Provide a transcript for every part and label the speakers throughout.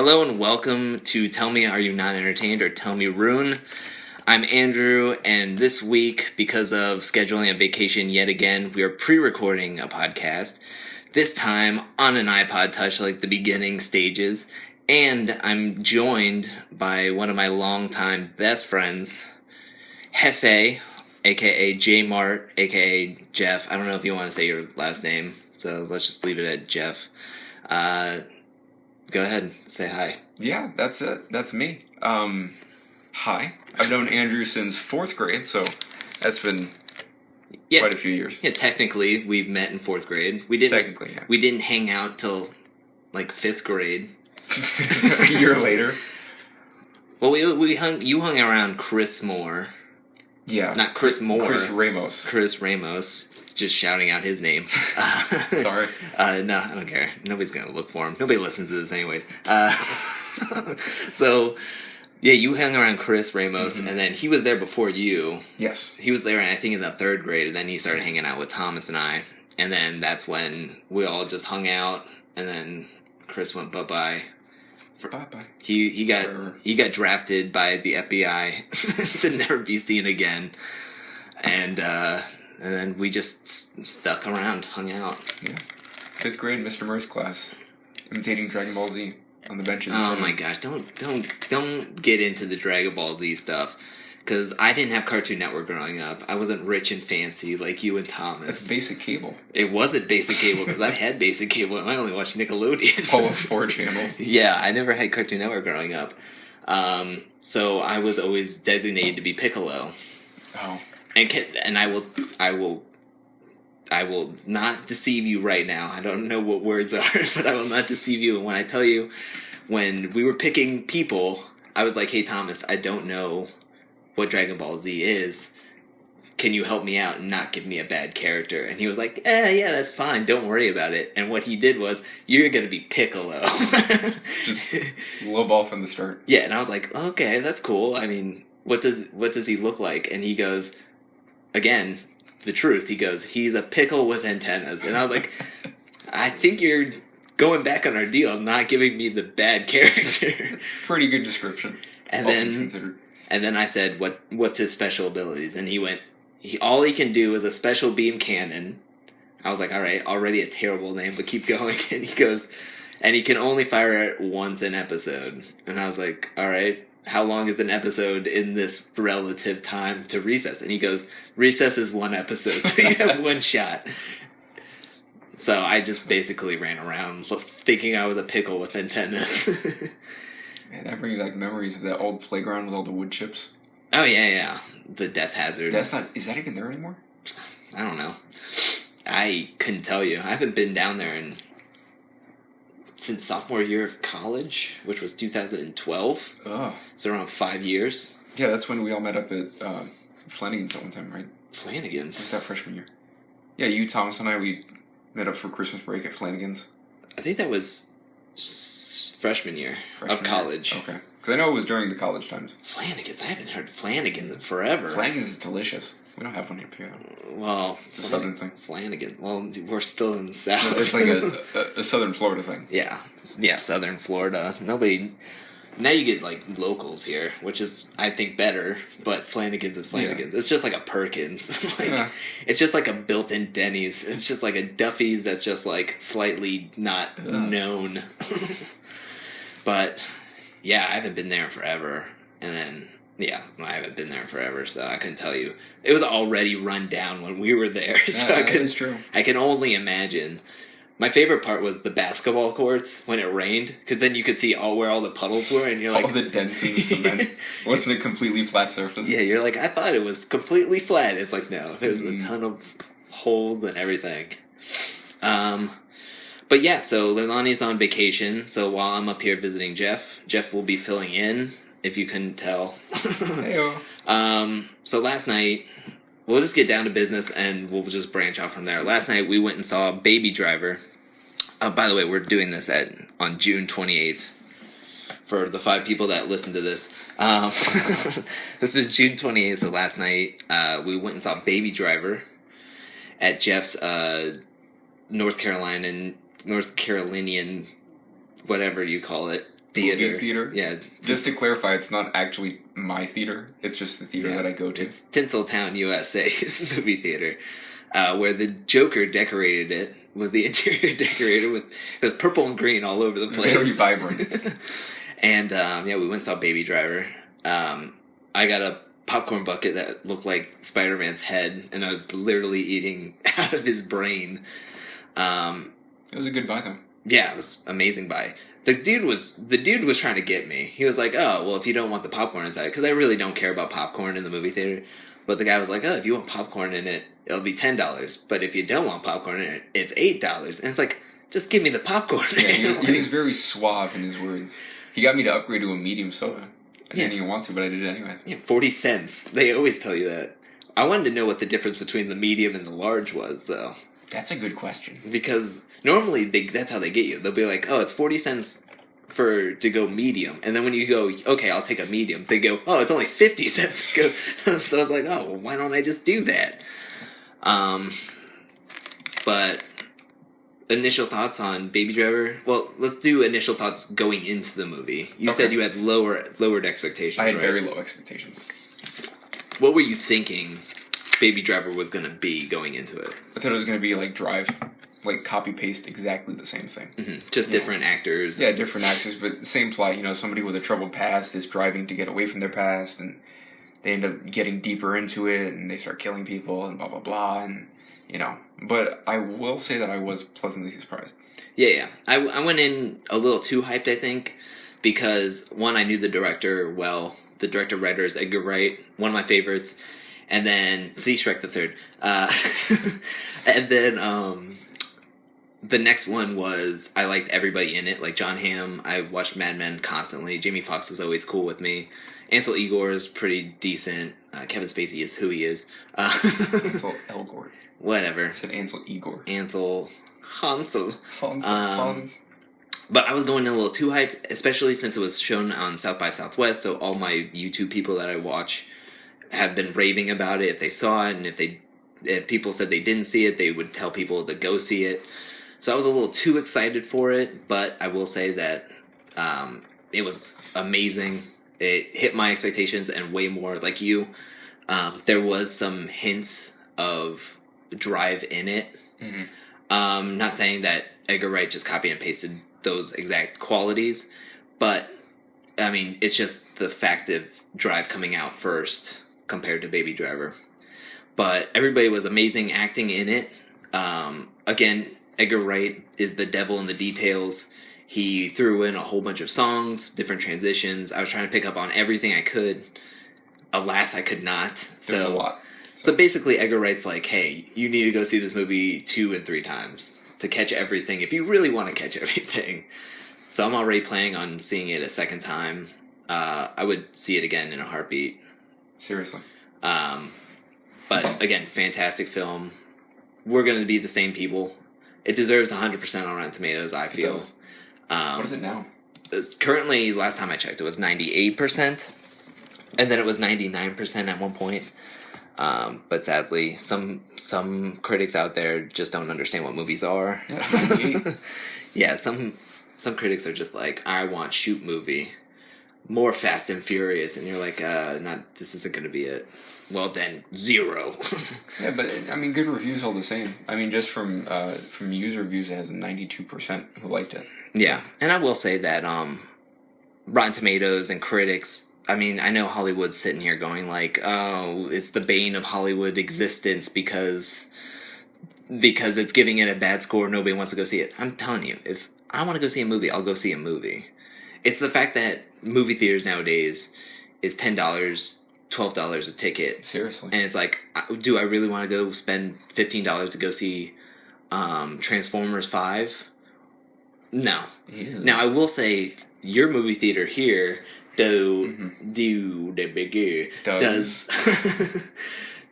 Speaker 1: Hello and welcome to Tell Me Are You Not Entertained or Tell Me RUNE. I'm Andrew, and this week, because of scheduling a vacation yet again, we are pre-recording a podcast. This time on an iPod Touch, like the beginning stages, and I'm joined by one of my longtime best friends, Hefe, aka J-Mart, aka Jeff. I don't know if you want to say your last name, so let's just leave it at Jeff. Go ahead, say hi.
Speaker 2: Yeah, that's it. That's me. Hi. I've known Andrew since 4th grade, so that's been quite a few years.
Speaker 1: Yeah, technically, we met in 4th grade. We didn't.
Speaker 2: Yeah.
Speaker 1: We didn't hang out till like 5th grade.
Speaker 2: A year later.
Speaker 1: Well, you hung around Chris Moore.
Speaker 2: Yeah.
Speaker 1: Not Chris Moore.
Speaker 2: Chris Ramos.
Speaker 1: Chris Ramos. Just shouting out his name.
Speaker 2: Sorry.
Speaker 1: No, I don't care. Nobody's gonna look for him. Nobody listens to this anyways. So, yeah, you hung around Chris Ramos, and then he was there before you.
Speaker 2: Yes.
Speaker 1: He was there, I think, in the 3rd grade, and then he started hanging out with Thomas and I. And then that's when we all just hung out, and then Chris went bye-bye.
Speaker 2: Bye-bye.
Speaker 1: He got drafted by the FBI to never be seen again. And then we just stuck around, hung out.
Speaker 2: Yeah. 5th grade, Mr. Murray's class. Imitating Dragon Ball Z on the benches.
Speaker 1: Oh my gosh, don't get into the Dragon Ball Z stuff. Because I didn't have Cartoon Network growing up. I wasn't rich and fancy like you and Thomas.
Speaker 2: That's basic cable.
Speaker 1: It wasn't basic cable because I had basic cable and I only watched Nickelodeon.
Speaker 2: All of 4 channels.
Speaker 1: Yeah, I never had Cartoon Network growing up. So I was always designated to be Piccolo.
Speaker 2: Oh.
Speaker 1: And I will not deceive you right now. I don't know what words are, but I will not deceive you. And when I tell you, when we were picking people, I was like, hey, Thomas, I don't know what Dragon Ball Z is. Can you help me out and not give me a bad character? And he was like, yeah, that's fine. Don't worry about it. And what he did was, you're going to be Piccolo.
Speaker 2: Just low ball from the start.
Speaker 1: Yeah, and I was like, okay, that's cool. I mean, what does he look like? And he goes, again, the truth. He goes, he's a pickle with antennas. And I was like, I think you're going back on our deal of not giving me the bad character.
Speaker 2: Pretty good description.
Speaker 1: And then I said, what's his special abilities? And he went, all he can do is a special beam cannon. I was like, all right, already a terrible name, but keep going. And he goes, and he can only fire it once an episode. And I was like, all right, how long is an episode in this relative time to Recess? And he goes, Recess is 1 episode, so you have 1 shot. So I just basically ran around thinking I was a pickle with antennas.
Speaker 2: Man, that brings like memories of that old playground with all the wood chips.
Speaker 1: Oh, yeah. The Death Hazard.
Speaker 2: Is that even there anymore?
Speaker 1: I don't know. I couldn't tell you. I haven't been down there since sophomore year of college, which was 2012.
Speaker 2: Oh.
Speaker 1: So around 5 years.
Speaker 2: Yeah, that's when we all met up at Flanagan's at one time, right?
Speaker 1: Flanagan's?
Speaker 2: Was that freshman year? Yeah, you, Thomas, and I, we met up for Christmas break at Flanagan's.
Speaker 1: I think that was freshman year of college.
Speaker 2: Okay. Because I know it was during the college times.
Speaker 1: Flanagan's? I haven't heard Flanagan's in forever.
Speaker 2: Flanagan's is delicious. We don't have one up here.
Speaker 1: Well,
Speaker 2: it's a southern thing.
Speaker 1: Flanagan. Well, we're still in the South.
Speaker 2: It's like a southern Florida thing.
Speaker 1: Yeah, southern Florida. Nobody... Now you get, like, locals here, which is, I think, better, but Flanagan's is Flanagan's. Yeah. It's just like a Perkins. It's just like a built-in Denny's. It's just like a Duffy's that's just, like, slightly not known. But, yeah, I haven't been there in forever. And then, yeah, I haven't been there in forever, so I couldn't tell you. It was already run down when we were there, so
Speaker 2: that's true.
Speaker 1: I can only imagine. My favorite part was the basketball courts when it rained, because then you could see where all the puddles were, and you're like...
Speaker 2: all the dents in the cement. Wasn't it completely flat surface?
Speaker 1: Yeah, you're like, I thought it was completely flat. It's like, no, there's a ton of holes and everything. But yeah, so Leilani's on vacation, so while I'm up here visiting Jeff will be filling in, if you couldn't tell.
Speaker 2: Heyo.
Speaker 1: So last night... We'll just get down to business, and we'll just branch off from there. Last night, we went and saw Baby Driver. By the way, we're doing this on June 28th. For the 5 people that listen to this. This was June 28th, so last night, we went and saw Baby Driver at Jeff's North Carolinian, whatever you call it, theater.
Speaker 2: movie theater.
Speaker 1: Yeah.
Speaker 2: Just to clarify, it's not actually my theater. It's just the theater that I go to.
Speaker 1: It's Tinseltown, USA movie theater. Where the Joker decorated it, was the interior decorated with, it was purple and green all over the place.
Speaker 2: Very vibrant.
Speaker 1: And, we went and saw Baby Driver. I got a popcorn bucket that looked like Spider-Man's head, and I was literally eating out of his brain.
Speaker 2: It was a good buy, though.
Speaker 1: Yeah, it was amazing buy. The dude was trying to get me. He was like, oh, well, if you don't want the popcorn inside, because I really don't care about popcorn in the movie theater. But the guy was like, oh, if you want popcorn in it, it'll be $10. But if you don't want popcorn in it, it's $8. And it's like, just give me the popcorn.
Speaker 2: Yeah, he was very suave in his words. He got me to upgrade to a medium soda. I didn't even want to, but I did it anyways.
Speaker 1: Yeah, 40 cents. They always tell you that. I wanted to know what the difference between the medium and the large was, though.
Speaker 2: That's a good question.
Speaker 1: Because normally that's how they get you. They'll be like, oh, it's 40 cents to go medium. And then when you go, okay, I'll take a medium, they go, oh, it's only 50 cents to go. So I was like, oh, well, why don't I just do that? But initial thoughts on Baby Driver? Well, let's do initial thoughts going into the movie. You said you had lowered expectations.
Speaker 2: I had
Speaker 1: right?
Speaker 2: very low expectations.
Speaker 1: What were you thinking Baby Driver was going to be going into it?
Speaker 2: I thought it was going to be like Drive. Like copy-paste exactly the same thing.
Speaker 1: Mm-hmm. Just different actors.
Speaker 2: Yeah, different actors, but the same plot. You know, somebody with a troubled past is driving to get away from their past, and they end up getting deeper into it, and they start killing people, and blah, blah, blah, and, you know. But I will say that I was pleasantly surprised.
Speaker 1: Yeah. I went in a little too hyped, I think, because, one, I knew the director well. The director-writer is Edgar Wright, one of my favorites. And then, Shrek the Third. And then, the next one was, I liked everybody in it, like John Hamm. I watched Mad Men constantly. Jamie Foxx is always cool with me. Ansel Elgort is pretty decent. Kevin Spacey is who he is.
Speaker 2: Ansel Elgort.
Speaker 1: Whatever.
Speaker 2: I said Ansel Igor.
Speaker 1: Hansel.
Speaker 2: Hans.
Speaker 1: But I was going in a little too hyped, especially since it was shown on South by Southwest, so all my YouTube people that I watch have been raving about it if they saw it, and if people said they didn't see it, they would tell people to go see it. So I was a little too excited for it, but I will say that it was amazing. It hit my expectations and way more. Like you, there was some hints of Drive in it. Mm-hmm. Not saying that Edgar Wright just copied and pasted those exact qualities, but I mean, it's just the fact of Drive coming out first compared to Baby Driver. But everybody was amazing acting in it. Again, Edgar Wright is the devil in the details. He threw in a whole bunch of songs, different transitions. I was trying to pick up on everything I could. Alas, I could not.
Speaker 2: There's a lot.
Speaker 1: So basically, Edgar Wright's like, hey, you need to go see this movie 2 and 3 times to catch everything, if you really want to catch everything. So I'm already planning on seeing it a second time. I would see it again in a heartbeat.
Speaker 2: Seriously.
Speaker 1: But again, fantastic film. We're going to be the same people. It deserves 100% on Rotten Tomatoes, I feel.
Speaker 2: What is it now?
Speaker 1: It's currently, last time I checked, it was 98%. And then it was 99% at one point. But sadly, some critics out there just don't understand what movies are.
Speaker 2: Yeah,
Speaker 1: yeah, some critics are just like, I want shoot movie. More Fast and Furious. And you're like, this isn't going to be it. Well, then, 0.
Speaker 2: Yeah, but, I mean, good reviews all the same. I mean, just from user reviews, it has 92% who liked it.
Speaker 1: Yeah, and I will say that Rotten Tomatoes and critics, I mean, I know Hollywood's sitting here going like, oh, it's the bane of Hollywood existence because it's giving it a bad score, nobody wants to go see it. I'm telling you, if I want to go see a movie, I'll go see a movie. It's the fact that movie theaters nowadays is $10, $12 a ticket.
Speaker 2: Seriously.
Speaker 1: And it's like, do I really want to go spend $15 to go see Transformers 5? No.
Speaker 2: Yeah.
Speaker 1: Now, I will say, your movie theater here, does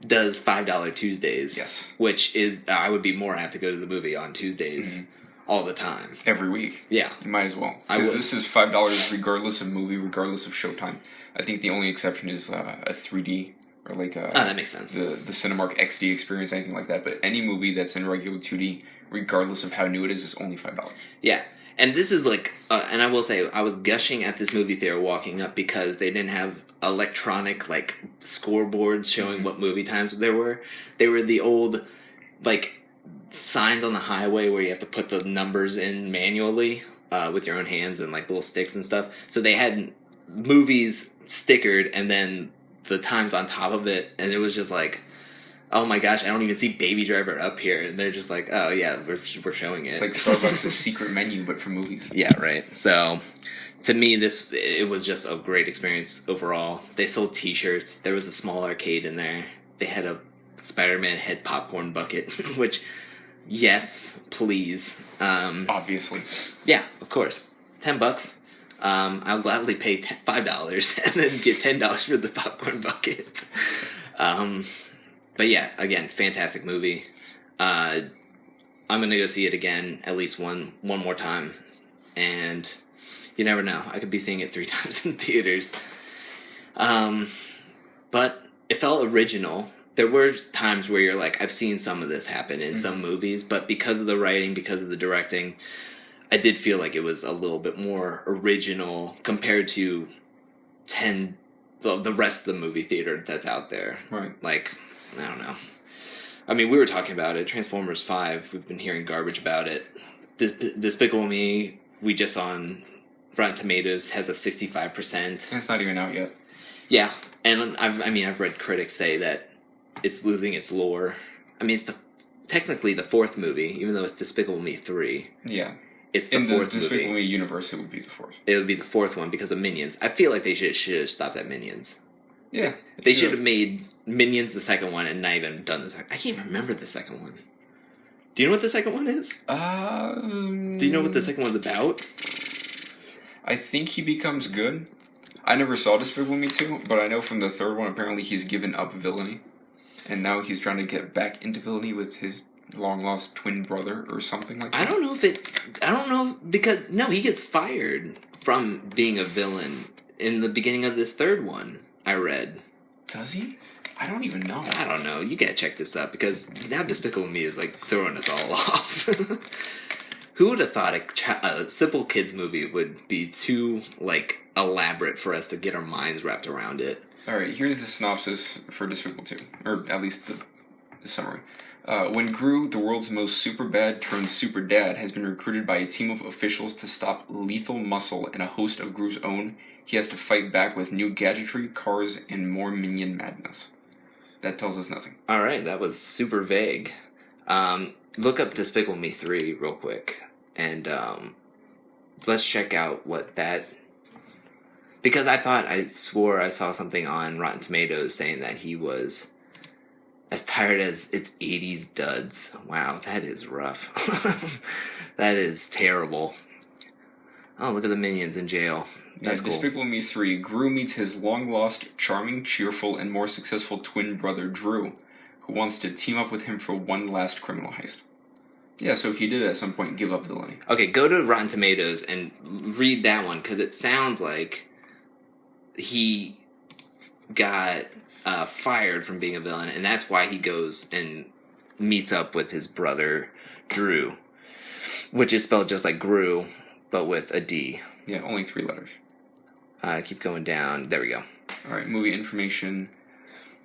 Speaker 1: $5 Tuesdays.
Speaker 2: Yes.
Speaker 1: Which is, I would be more apt to go to the movie on Tuesdays all the time.
Speaker 2: Every week.
Speaker 1: Yeah.
Speaker 2: You might as well.
Speaker 1: I would.
Speaker 2: This is $5 regardless of movie, regardless of showtime. I think the only exception is a 3D or like
Speaker 1: that makes sense.
Speaker 2: The Cinemark XD experience, anything like that. But any movie that's in regular 2D, regardless of how new it is only $5.
Speaker 1: Yeah, And this is like, and I will say, I was gushing at this movie theater walking up because they didn't have electronic like scoreboards showing what movie times there were. They were the old like signs on the highway where you have to put the numbers in manually with your own hands and like little sticks and stuff. So they had movies stickered and then the times on top of it, and it was just like, oh my gosh, I don't even see Baby Driver up here. And they're just like, oh yeah, we're showing it.
Speaker 2: It's like Starbucks' secret menu, but for movies.
Speaker 1: Yeah, right. So to me, it was just a great experience overall. They sold T-shirts. There was a small arcade in there. They had a Spider-Man head popcorn bucket, which, yes, please.
Speaker 2: Obviously.
Speaker 1: Yeah, of course. $10. I'll gladly pay $5 and then get $10 for the popcorn bucket. But yeah, again, fantastic movie. I'm gonna go see it again at least one more time, and you never know. I could be seeing it 3 times in theaters. But it felt original. There were times where you're like, I've seen some of this happen in some movies, but because of the writing, because of the directing, I did feel like it was a little bit more original compared to the rest of the movie theater that's out there.
Speaker 2: Right.
Speaker 1: Like, I don't know. I mean, we were talking about it. Transformers 5, we've been hearing garbage about it. Despicable Me, we just saw on Rotten Tomatoes, has a 65%.
Speaker 2: It's not even out yet.
Speaker 1: Yeah, and I've read critics say that it's losing its lore. I mean, it's technically the 4th movie, even though it's Despicable Me 3.
Speaker 2: Yeah.
Speaker 1: It's the 4th movie. In the
Speaker 2: Despicable Me universe, it would be the 4th.
Speaker 1: It would be the 4th one because of Minions. I feel like they should have stopped at Minions.
Speaker 2: Yeah.
Speaker 1: They should have made Minions the 2nd one and not even done the second. I can't remember the 2nd one. Do you know what the 2nd one is? Do you know what the 2nd one's about?
Speaker 2: I think he becomes good. I never saw Despicable Me 2, but I know from the 3rd one, apparently he's given up villainy. And now he's trying to get back into villainy with his long-lost twin brother or something like that.
Speaker 1: I don't know because, no, he gets fired from being a villain in the beginning of this 3rd one, I read.
Speaker 2: Does he? I don't even know.
Speaker 1: I don't know. You gotta check this up because now Despicable Me is like throwing us all off. Who would have thought a simple kids movie would be too like elaborate for us to get our minds wrapped around it?
Speaker 2: All right, here's the synopsis for Despicable 2, or at least the summary. When Gru, the world's most super bad turned super dad, has been recruited by a team of officials to stop lethal muscle and a host of Gru's own, he has to fight back with new gadgetry, cars, and more minion madness. That tells us nothing.
Speaker 1: All right, that was super vague. Look up Despicable Me 3 real quick, and let's check out what that... Because I swore I saw something on Rotten Tomatoes saying that he was as tired as its 80s duds. Wow, that is rough. That is terrible. Oh, look at the minions in jail. That's cool.
Speaker 2: Despicable Me 3, Gru meets his long-lost, charming, cheerful, and more successful twin brother, Drew, who wants to team up with him for one last criminal heist. Yeah, so he did at some point give up villainy.
Speaker 1: Okay, go to Rotten Tomatoes and read that one, because it sounds like he got fired from being a villain, and that's why he goes and meets up with his brother, Drew, which is spelled just like Gru, but with a D.
Speaker 2: Yeah, only 3 letters.
Speaker 1: Keep going down. There we go.
Speaker 2: Alright, movie information.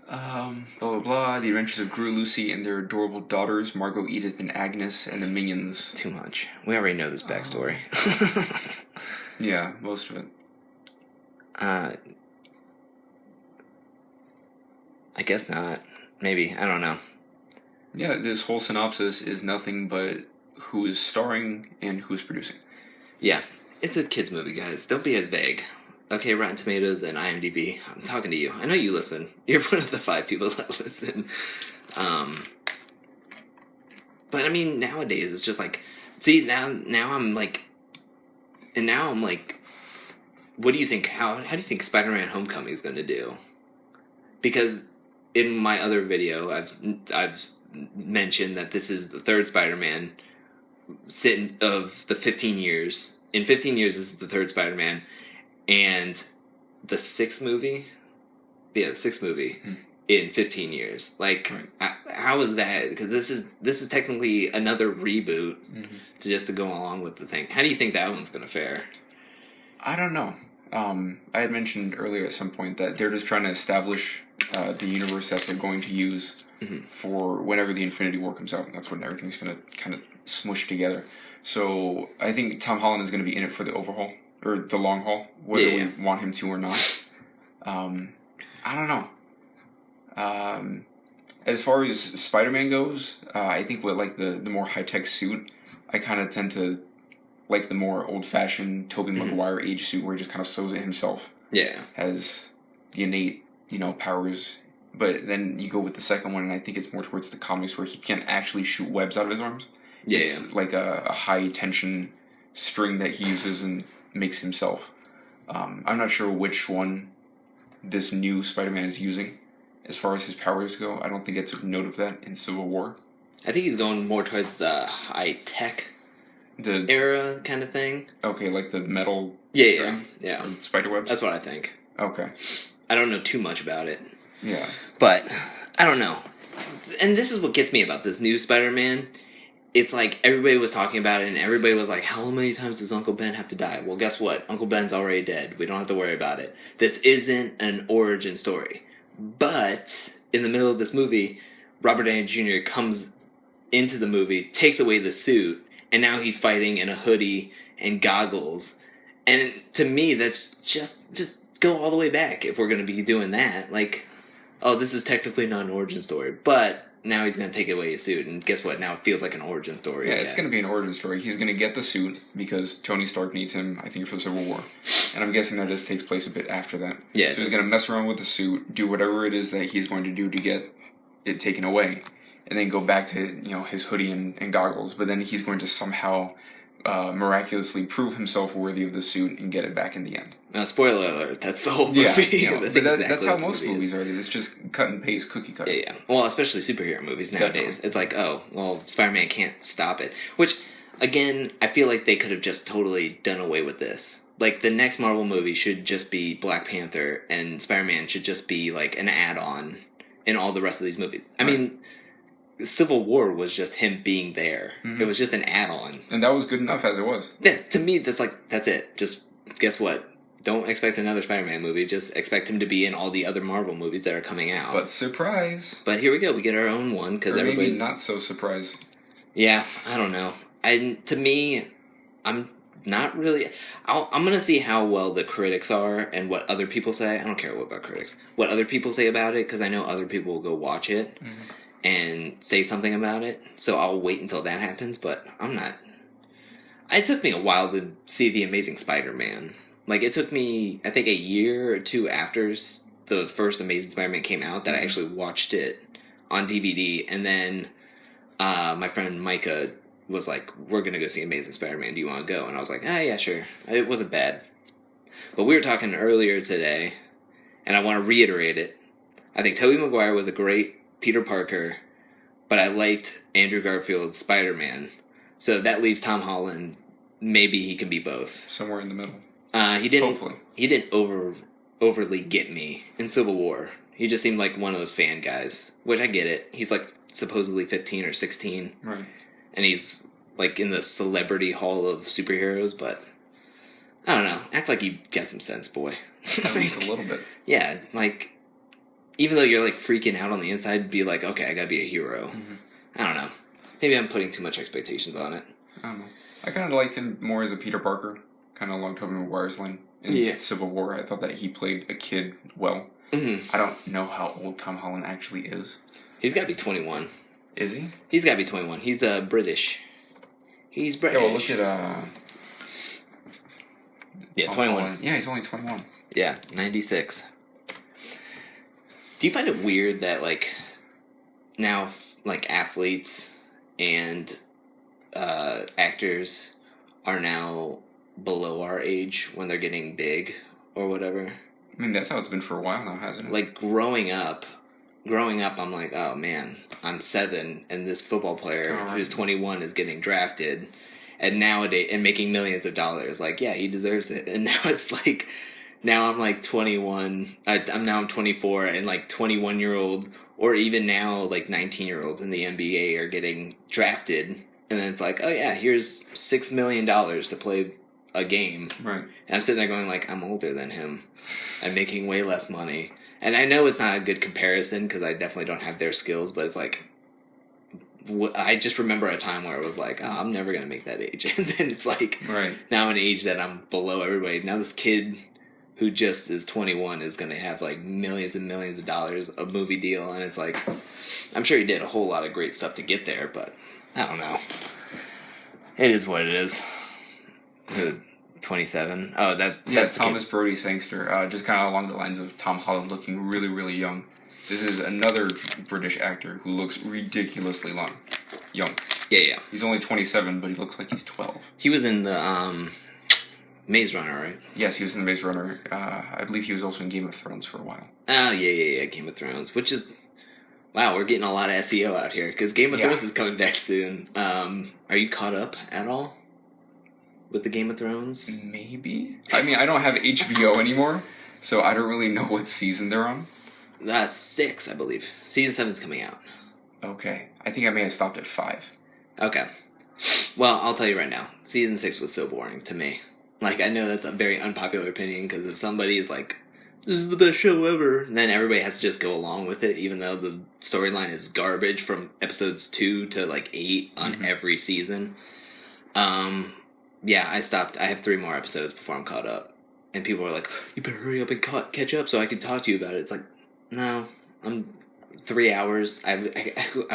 Speaker 2: Blah, blah, blah. The Adventures of Gru, Lucy, and their adorable daughters, Margot, Edith, and Agnes, and the Minions.
Speaker 1: Too much. We already know this backstory.
Speaker 2: Yeah, most of it.
Speaker 1: I guess not. Maybe. I don't know.
Speaker 2: Yeah, this whole synopsis is nothing but who is starring and who's producing.
Speaker 1: Yeah. It's a kids movie, guys. Don't be as vague. Okay, Rotten Tomatoes and IMDb. I'm talking to you. I know you listen. You're one of the 5 people that listen. But I mean, nowadays it's just like, see, now I'm like, what do you think? How do you think Spiderman Homecoming is going to do? Because in my other video, I've mentioned that this is the 3rd Spider-Man of the 15 years. In 15 years, this is the 3rd Spider-Man, and the 6th movie, in 15 years. Like,
Speaker 2: Right.
Speaker 1: how is that? Because this is technically another reboot
Speaker 2: Mm-hmm.
Speaker 1: to go along with the thing. How do you think that one's going to fare?
Speaker 2: I don't know. I had mentioned earlier at some point that they're just trying to establish the universe that they're going to use for whenever the Infinity War comes out. That's when everything's going to kind of smush together. So I think Tom Holland is going to be in it for the overhaul, or the long haul, whether we want him to or not. I don't know. As far as Spider-Man goes, I think with like the more high-tech suit, I kind of tend to like the more old-fashioned Tobey Maguire age suit where he just kind of sews it himself.
Speaker 1: Yeah.
Speaker 2: Has the innate, powers. But then you go with the second one, and I think it's more towards the comics where he can't actually shoot webs out of his arms.
Speaker 1: Yeah.
Speaker 2: It's like a high-tension string that he uses and makes himself. I'm not sure which one this new Spider-Man is using as far as his powers go. I don't think it took note of that in Civil War.
Speaker 1: I think he's going more towards the high-tech era kind of thing.
Speaker 2: Okay, like the metal
Speaker 1: string?
Speaker 2: Yeah. Spider webs?
Speaker 1: That's what I think.
Speaker 2: Okay.
Speaker 1: I don't know too much about it.
Speaker 2: Yeah.
Speaker 1: But, I don't know. And this is what gets me about this new Spider-Man. It's like everybody was talking about it, and everybody was like, how many times does Uncle Ben have to die? Well, guess what? Uncle Ben's already dead. We don't have to worry about it. This isn't an origin story. But, in the middle of this movie, Robert Downey Jr. comes into the movie, takes away the suit, and now he's fighting in a hoodie and goggles. And to me, that's just go all the way back if we're going to be doing that. Like, oh, this is technically not an origin story, but now he's going to take away his suit, and guess what? Now it feels like an origin story.
Speaker 2: Yeah,
Speaker 1: again.
Speaker 2: It's going to be an origin story. He's going to get the suit because Tony Stark needs him, I think, for the Civil War. And I'm guessing that this takes place a bit after that.
Speaker 1: Yeah.
Speaker 2: So he's going to mess around with the suit, do whatever it is that he's going to do to get it taken away, and then go back to, his hoodie and goggles. But then he's going to somehow miraculously prove himself worthy of the suit and get it back in the end.
Speaker 1: Spoiler alert, that's the whole movie.
Speaker 2: Yeah,
Speaker 1: that's
Speaker 2: how most movies are. It's just cut and paste, cookie cutter.
Speaker 1: Yeah. Well, especially superhero movies nowadays. Definitely. It's like, oh, well, Spider-Man can't stop it. Which, again, I feel like they could have just totally done away with this. Like, the next Marvel movie should just be Black Panther, and Spider-Man should just be, like, an add-on in all the rest of these movies. I mean, Civil War was just him being there. Mm-hmm. It was just an add-on.
Speaker 2: And that was good enough as it was.
Speaker 1: Yeah, to me, that's it. Just, guess what? Don't expect another Spider-Man movie. Just expect him to be in all the other Marvel movies that are coming out.
Speaker 2: But surprise!
Speaker 1: But here we go. We get our own one because everybody's
Speaker 2: maybe not so surprised.
Speaker 1: Yeah, I don't know. And to me, I'm not really. I'm gonna see how well the critics are and what other people say. I don't care what about critics. What other people say about it, because I know other people will go watch it and say something about it. So I'll wait until that happens. But I'm not. It took me a while to see The Amazing Spider-Man. Like, it took me, I think, a year or two after the first Amazing Spider-Man came out that I actually watched it on DVD. And then my friend Micah was like, we're going to go see Amazing Spider-Man. Do you want to go? And I was like, yeah, sure. It wasn't bad. But we were talking earlier today, and I want to reiterate it. I think Tobey Maguire was a great Peter Parker, but I liked Andrew Garfield's Spider-Man. So that leaves Tom Holland. Maybe he can be both.
Speaker 2: Somewhere in the middle.
Speaker 1: He didn't.
Speaker 2: Hopefully.
Speaker 1: He didn't overly get me in Civil War. He just seemed like one of those fan guys, which I get it. He's like supposedly 15 or 16,
Speaker 2: right?
Speaker 1: And he's like in the celebrity hall of superheroes. But I don't know. Act like you got some sense, boy.
Speaker 2: At least a little bit.
Speaker 1: Yeah, like even though you're like freaking out on the inside, be like, okay, I gotta be a hero. Mm-hmm. I don't know. Maybe I'm putting too much expectations on it.
Speaker 2: I don't know. I kind of liked him more as a Peter Parker. Kind of along Tobey Maguire's line in Civil War. I thought that he played a kid well. Mm-hmm. I don't know how old Tom Holland actually is.
Speaker 1: He's got to be 21.
Speaker 2: Is he?
Speaker 1: He's got to be 21. He's British. He's British.
Speaker 2: Yeah, well, look at...
Speaker 1: yeah, 21.
Speaker 2: Holland. Yeah, he's only 21.
Speaker 1: Yeah, 96. Do you find it weird that, like, now, like, athletes and actors are now below our age when they're getting big or whatever?
Speaker 2: I mean, that's how it's been for a while now, hasn't it?
Speaker 1: Like, growing up, I'm like, oh man, I'm 7 and this football player who's 21 is getting drafted and nowadays and making millions of dollars. Like, yeah, he deserves it. And now it's like now I'm like 21. I'm 24, and like 21-year-olds, or even now like 19-year-olds in the NBA are getting drafted, and then it's like, oh yeah, here's $6 million to play a game.
Speaker 2: Right.
Speaker 1: And I'm sitting there going like, I'm older than him. I'm making way less money. And I know it's not a good comparison because I definitely don't have their skills, but it's like, I just remember a time where it was like, oh, I'm never going to make that age. And then it's like,
Speaker 2: right.
Speaker 1: now I'm an age that I'm below everybody. Now this kid who just is 21 is going to have like millions and millions of dollars a movie deal. And it's like, I'm sure he did a whole lot of great stuff to get there, but I don't know. It is what it is. 27. Oh, that's
Speaker 2: Thomas Brody Sangster. Just kind of along the lines of Tom Holland looking really, really young. This is another British actor who looks ridiculously young.
Speaker 1: Yeah.
Speaker 2: He's only 27, but he looks like he's 12.
Speaker 1: He was in the Maze Runner, right?
Speaker 2: Yes, he was in the Maze Runner. I believe he was also in Game of Thrones for a while.
Speaker 1: Oh, yeah, Game of Thrones, which is... Wow, we're getting a lot of SEO out here, because Game of Thrones is coming back soon. Are you caught up at all with the Game of Thrones?
Speaker 2: Maybe. I mean, I don't have HBO anymore, so I don't really know what season they're on.
Speaker 1: 6, I believe. Season 7's coming out.
Speaker 2: Okay. I think I may have stopped at 5.
Speaker 1: Okay. Well, I'll tell you right now. Season 6 was so boring to me. Like, I know that's a very unpopular opinion, because if somebody is like, this is the best show ever, then everybody has to just go along with it, even though the storyline is garbage from episodes 2 to, like, 8 on every season. Yeah, I stopped. I have 3 more episodes before I'm caught up. And people are like, you better hurry up and catch up so I can talk to you about it. It's like, no, I'm 3 hours. I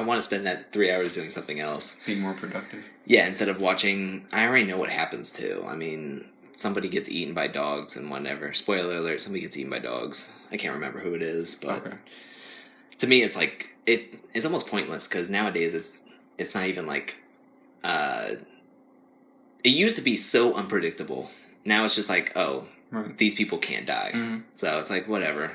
Speaker 1: want to spend that 3 hours doing something else.
Speaker 2: Being more productive.
Speaker 1: Yeah, instead of watching, I already know what happens too. I mean, somebody gets eaten by dogs and whatever. Spoiler alert, somebody gets eaten by dogs. I can't remember who it is, but to me it's like, it's almost pointless because nowadays it's not even like, it used to be so unpredictable. Now it's just like, oh, these people can't die. Mm-hmm. So it's like, whatever.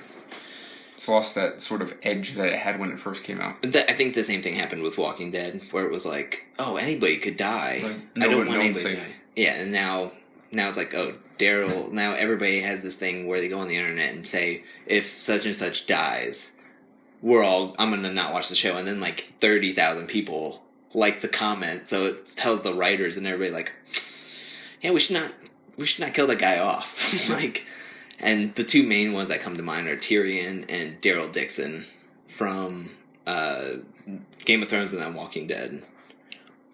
Speaker 2: It's lost that sort of edge that it had when it first came out.
Speaker 1: I think the same thing happened with Walking Dead, where it was like, oh, anybody could die. Like, I don't want anybody to die. Yeah, and now it's like, oh, Daryl, now everybody has this thing where they go on the internet and say, if such and such dies, I'm going to not watch the show. And then like 30,000 people like the comment, so it tells the writers and everybody like, yeah, we should not kill that guy off. Like, and the 2 main ones that come to mind are Tyrion and Daryl Dixon from Game of Thrones and then Walking Dead.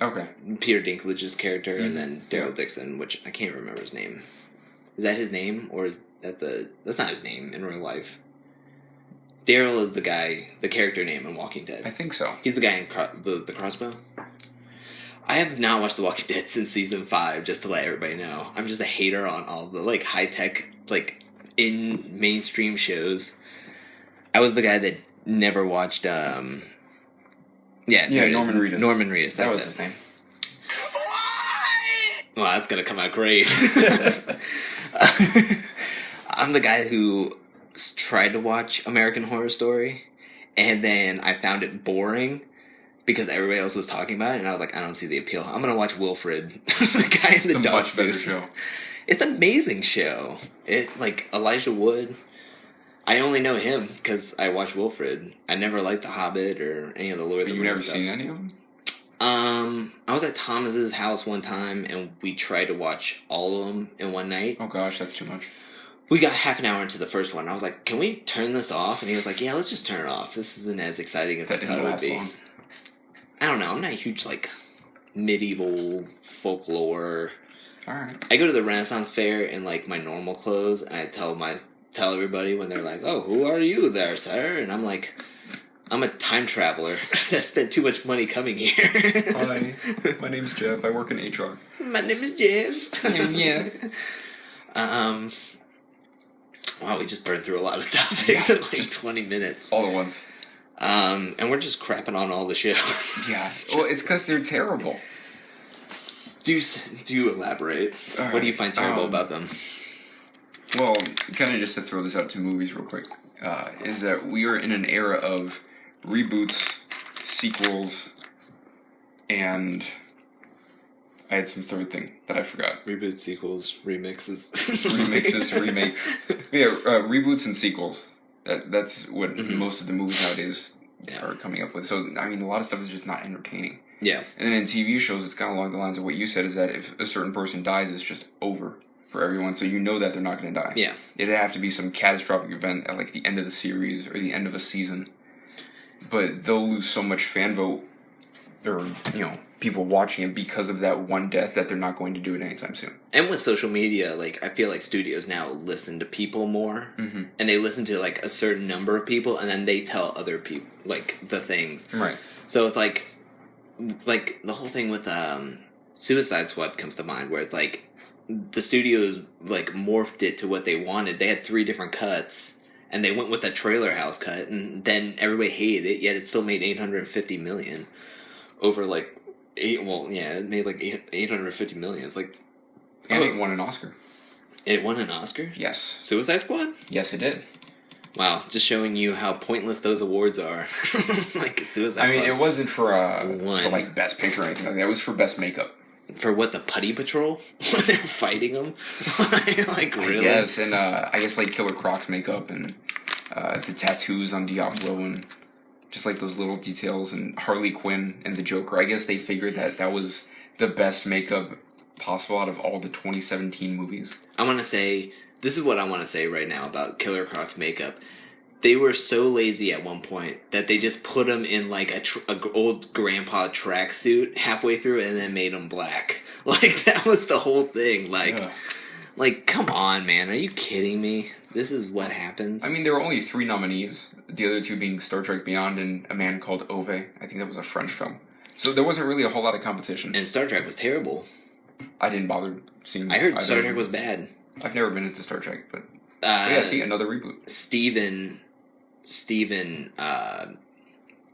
Speaker 2: Okay.
Speaker 1: Peter Dinklage's character, and then Daryl Dixon, which I can't remember his name. Is that his name, or is that that's not his name in real life? Daryl is the character name in Walking Dead.
Speaker 2: I think so.
Speaker 1: He's the guy in the crossbow. I have not watched The Walking Dead since season 5, just to let everybody know. I'm just a hater on all the like high tech, like in mainstream shows. I was the guy that never watched. Norman
Speaker 2: Reedus.
Speaker 1: Norman Reedus.
Speaker 2: That was his name.
Speaker 1: Well, that's gonna come out great. I'm the guy who tried to watch American Horror Story, and then I found it boring because everybody else was talking about it, and I was like, I don't see the appeal. I'm gonna watch Wilfred, the guy in the dog
Speaker 2: much better show.
Speaker 1: It's an amazing show. Like Elijah Wood. I only know him because I watched Wilfred. I never liked The Hobbit or any of the Lord of the Rings.
Speaker 2: You've never seen any of them?
Speaker 1: I was at Thomas's house one time, and we tried to watch all of them in one night.
Speaker 2: Oh gosh, that's too much.
Speaker 1: We got half an hour into the first one. I was like, can we turn this off? And he was like, yeah, let's just turn it off. This isn't as exciting as I thought it would be. Long. I don't know. I'm not a huge, like, medieval folklore.
Speaker 2: All right.
Speaker 1: I go to the Renaissance Fair in, like, my normal clothes, and I tell everybody when they're like, oh, who are you there, sir? And I'm like, I'm a time traveler that spent too much money coming here.
Speaker 2: Hi, my name's Jeff. I work in HR.
Speaker 1: My name is Jeff.
Speaker 2: Yeah.
Speaker 1: Wow, we just burned through a lot of topics in like 20 minutes.
Speaker 2: All at once.
Speaker 1: And we're just crapping on all the shows.
Speaker 2: Yeah. Well, it's because they're terrible.
Speaker 1: Do elaborate. Right. What do you find terrible about them?
Speaker 2: Well, kind of just to throw this out to movies real quick, is that we are in an era of reboots, sequels, and I had some third thing that I forgot.
Speaker 1: Reboots, sequels, remixes.
Speaker 2: Remixes, remakes. Yeah, reboots and sequels. That's what most of the movies nowadays are coming up with. So, I mean, a lot of stuff is just not entertaining.
Speaker 1: Yeah.
Speaker 2: And then in TV shows, it's kind of along the lines of what you said, is that if a certain person dies, it's just over for everyone. So you know that they're not going to die.
Speaker 1: Yeah.
Speaker 2: It'd have to be some catastrophic event at, like, the end of the series or the end of a season. But they'll lose so much fan vote or, you know, people watching it because of that one death that they're not going to do it anytime soon.
Speaker 1: And with social media, like, I feel like studios now listen to people more. Mm-hmm. And they listen to, like, a certain number of people, and then they tell other people, like, the things.
Speaker 2: Right.
Speaker 1: So it's like the whole thing with Suicide Squad comes to mind, where it's like the studios, like, morphed it to what they wanted. They had 3 different cuts, and they went with the trailer house cut, and then everybody hated it, yet it still made $850 million over, like, it made like 850 million. It's like,
Speaker 2: and it won an Oscar.
Speaker 1: It won an Oscar?
Speaker 2: Yes.
Speaker 1: Suicide Squad?
Speaker 2: Yes, it did.
Speaker 1: Wow, just showing you how pointless those awards are. Like Suicide Squad.
Speaker 2: I mean, it wasn't for like Best Picture or anything like that. It was for Best Makeup.
Speaker 1: For what, the Putty Patrol? When they're fighting them? Like, really?
Speaker 2: Yes, and I guess, like, Killer Croc's makeup and the tattoos on Diablo and just, like, those little details, and Harley Quinn and the Joker. I guess they figured that was the best makeup possible out of all the 2017 movies.
Speaker 1: This is what I want to say right now about Killer Croc's makeup. They were so lazy at one point that they just put him in, like, a old grandpa tracksuit halfway through and then made him black. Like, that was the whole thing. Like, come on, man. Are you kidding me? This is what happens.
Speaker 2: I mean, there were only 3 nominees. The other 2 being Star Trek Beyond and A Man Called Ove. I think that was a French film. So there wasn't really a whole lot of competition.
Speaker 1: And Star Trek was terrible.
Speaker 2: I didn't bother seeing.
Speaker 1: I heard Star Trek was bad.
Speaker 2: I've never been into Star Trek, but yeah, see, another reboot.
Speaker 1: Steven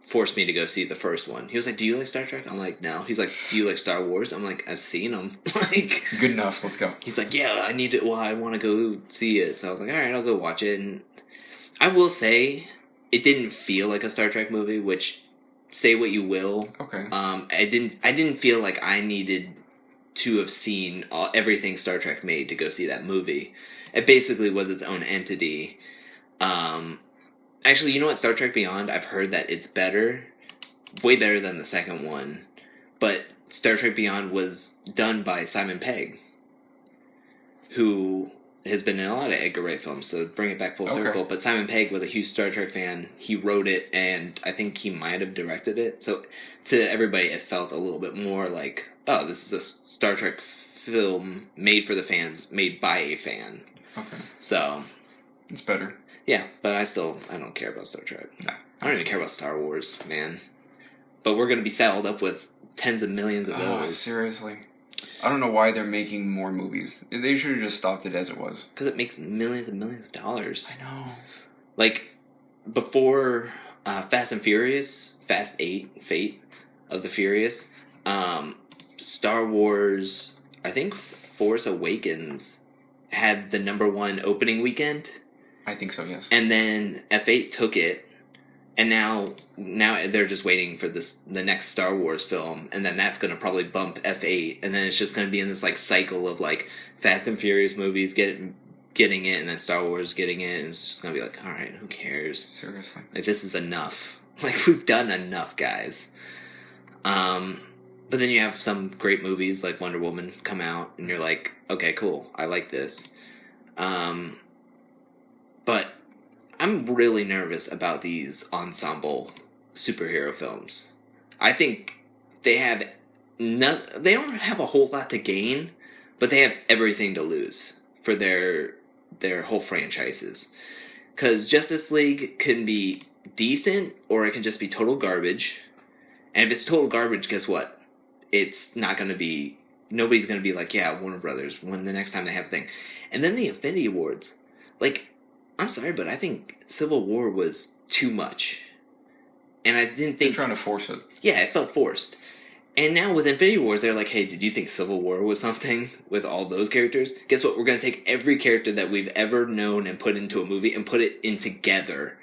Speaker 1: forced me to go see the first one. He was like, "Do you like Star Trek?" I'm like, "No." He's like, "Do you like Star Wars?" I'm like, "I've seen them." Like,
Speaker 2: good enough. Let's go.
Speaker 1: He's like, "Yeah, I need to. Well, I want to go see it." So I was like, "All right, I'll go watch it." And I will say, it didn't feel like a Star Trek movie. Which, say what you will.
Speaker 2: Okay.
Speaker 1: I didn't feel like I needed to have seen everything Star Trek made to go see that movie. It basically was its own entity. Actually, you know what? Star Trek Beyond, I've heard that it's better. Way better than the second one. But Star Trek Beyond was done by Simon Pegg, who has been in a lot of Edgar Wright films, so bring it back full circle. But Simon Pegg was a huge Star Trek fan. He wrote it, and I think he might have directed it. So to everybody, it felt a little bit more like, oh, this is a Star Trek film made for the fans, made by a fan.
Speaker 2: Okay.
Speaker 1: So
Speaker 2: it's better.
Speaker 1: Yeah, but I don't care about Star Trek.
Speaker 2: No.
Speaker 1: I don't even care about Star Wars, man. But we're going to be saddled up with tens of millions of those.
Speaker 2: Seriously. I don't know why they're making more movies. They should have just stopped it as it was.
Speaker 1: Because it makes millions and millions of dollars.
Speaker 2: I know.
Speaker 1: Like, before Fast and Furious, Fast 8, Fate of the Furious, Star Wars, I think Force Awakens had the #1 opening weekend.
Speaker 2: I think so, yes.
Speaker 1: And then F8 took it, and now they're just waiting for the next Star Wars film, and then that's going to probably bump F8, and then it's just going to be in this, like, cycle of, like, Fast and Furious movies getting it, and then Star Wars getting it, and it's just going to be like, all right, who cares?
Speaker 2: Seriously.
Speaker 1: Like, this is enough. Like, we've done enough, guys. But then you have some great movies like Wonder Woman come out, and you're like, okay, cool, I like this. But I'm really nervous about these ensemble superhero films. I think they don't have a whole lot to gain, but they have everything to lose for their whole franchises. Because Justice League can be decent, or it can just be total garbage. And if it's total garbage, guess what? It's not going to be... Nobody's going to be like, yeah, Warner Brothers, when the next time they have a thing. And then the Infinity Awards. Like, I'm sorry, but I think Civil War was too much. And I didn't think...
Speaker 2: They're trying to force it.
Speaker 1: Yeah, it felt forced. And now with Infinity Wars, they're like, hey, did you think Civil War was something with all those characters? Guess what? We're going to take every character that we've ever known and put into a movie and put it in together.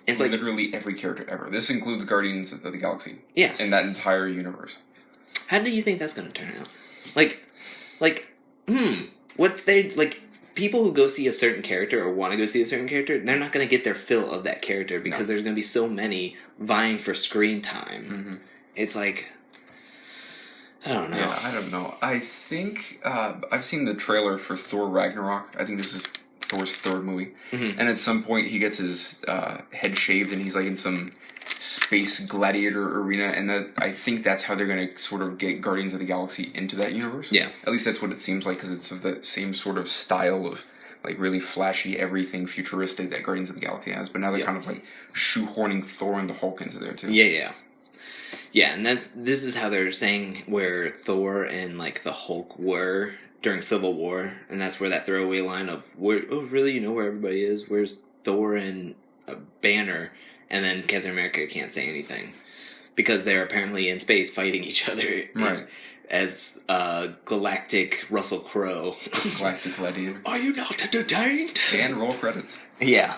Speaker 1: And it's like,
Speaker 2: literally every character ever. This includes Guardians of the Galaxy.
Speaker 1: Yeah.
Speaker 2: In that entire universe.
Speaker 1: How do you think that's going to turn out? Like, what's they like? People who go see a certain character or want to go see a certain character, they're not going to get their fill of that character because there's going to be so many vying for screen time.
Speaker 2: Mm-hmm.
Speaker 1: It's like, I don't know.
Speaker 2: Yeah, I don't know. I think I've seen the trailer for Thor Ragnarok. I think this is Thor's third movie.
Speaker 1: Mm-hmm.
Speaker 2: And at some point he gets his head shaved and he's like in some space gladiator arena, and I think that's how they're going to sort of get Guardians of the Galaxy into that universe.
Speaker 1: Yeah.
Speaker 2: At least that's what it seems like, because it's of the same sort of style of like really flashy everything futuristic that Guardians of the Galaxy has, but now they're kind of like shoehorning Thor and the Hulk into there too.
Speaker 1: Yeah, and this is how they're saying where Thor and like the Hulk were during Civil War, and that's where that throwaway line of really, you know where everybody is? Where's Thor and Banner? And then Captain America can't say anything because they're apparently in space fighting each other,
Speaker 2: right?
Speaker 1: As galactic Russell Crowe,
Speaker 2: galactic gladiator.
Speaker 1: Are you not entertained?
Speaker 2: And roll credits.
Speaker 1: Yeah,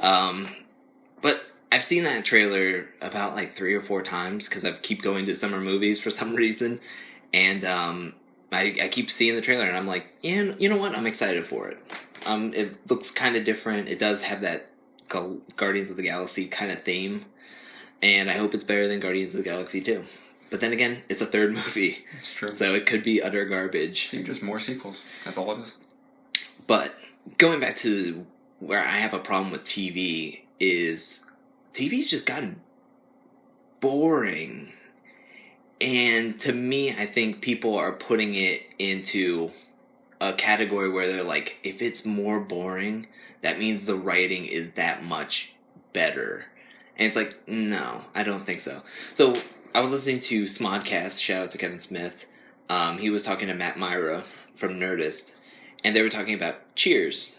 Speaker 1: but I've seen that trailer about like 3 or 4 times because I keep going to summer movies for some reason, and I keep seeing the trailer and I'm like, yeah, you know what? I'm excited for it. It looks kind of different. It does have that Guardians of the Galaxy kind of theme, and I hope it's better than Guardians of the Galaxy 2. But then again, it's a third movie.
Speaker 2: It's true. So
Speaker 1: it could be utter garbage.
Speaker 2: See, just more sequels. That's all it is.
Speaker 1: But going back to where I have a problem with TV is TV's just gotten boring. And to me, I think people are putting it into a category where they're like, if it's more boring, that means the writing is that much better. And it's like, no, I don't think so. So I was listening to Smodcast, shout out to Kevin Smith. He was talking to Matt Myra from Nerdist, and they were talking about Cheers.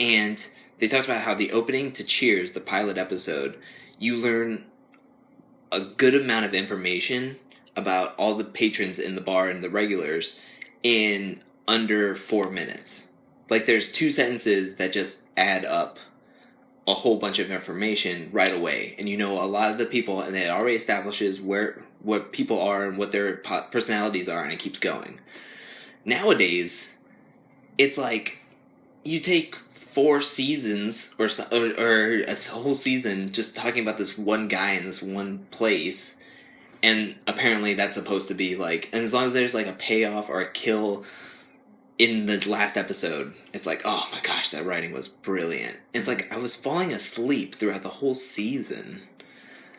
Speaker 1: And they talked about how the opening to Cheers, the pilot episode, you learn a good amount of information about all the patrons in the bar and the regulars in under 4 minutes. Like, there's 2 sentences that just add up a whole bunch of information right away, and you know a lot of the people, and it already establishes what people are and what their personalities are, and it keeps going. Nowadays, it's like you take 4 seasons or a whole season just talking about this one guy in this one place, and apparently that's supposed to be like, and as long as there's like a payoff or a kill in the last episode, it's like, oh my gosh, that writing was brilliant. It's like I was falling asleep throughout the whole season.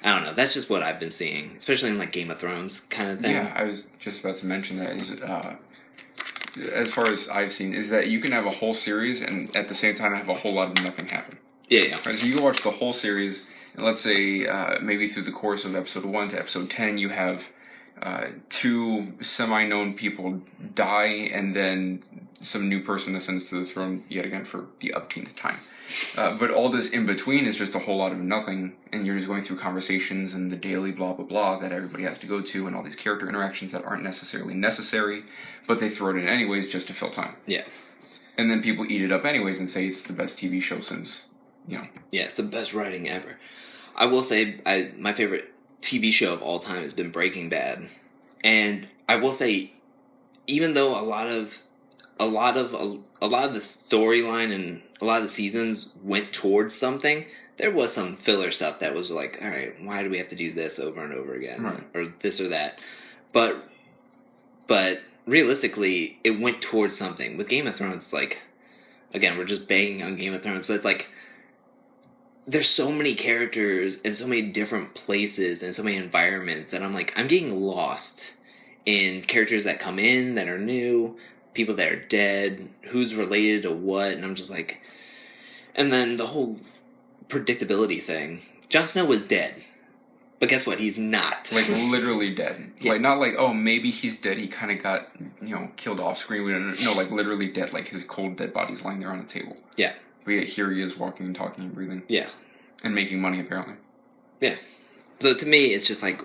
Speaker 1: I don't know. That's just what I've been seeing, especially in like Game of Thrones kind of thing.
Speaker 2: Yeah, I was just about to mention that. As far as I've seen, is that you can have a whole series and at the same time have a whole lot of nothing happen.
Speaker 1: Yeah.
Speaker 2: Right, so you can watch the whole series, and let's say maybe through the course of episode 1 to episode 10, you have 2 semi-known people die, and then some new person ascends to the throne yet again for the upteenth time. But all this in between is just a whole lot of nothing, and you're just going through conversations and the daily blah blah blah that everybody has to go to, and all these character interactions that aren't necessarily necessary, but they throw it in anyways just to fill time.
Speaker 1: Yeah.
Speaker 2: And then people eat it up anyways and say it's the best TV show since, you know.
Speaker 1: Yeah, it's the best writing ever. I will say, my favorite TV show of all time has been Breaking Bad, and I will say, even though a lot of the storyline and a lot of the seasons went towards something, there was some filler stuff that was like, all right, why do we have to do this over and over again,
Speaker 2: right,
Speaker 1: or this or that? But realistically, it went towards something. With Game of Thrones, like, again, we're just banging on Game of Thrones, but it's like, there's so many characters and so many different places and so many environments that I'm like, I'm getting lost in characters that come in that are new, people that are dead, who's related to what, and I'm just like, and then the whole predictability thing. Jon Snow was dead, but guess what? He's not.
Speaker 2: Like, literally dead. Yeah. Like, not like, oh, maybe he's dead, he kind of got, killed off screen. No, like, literally dead. Like, his cold, dead body's lying there on a table.
Speaker 1: Yeah.
Speaker 2: But yet here he is walking and talking and breathing.
Speaker 1: Yeah.
Speaker 2: And making money, apparently. Yeah.
Speaker 1: So to me, it's just like,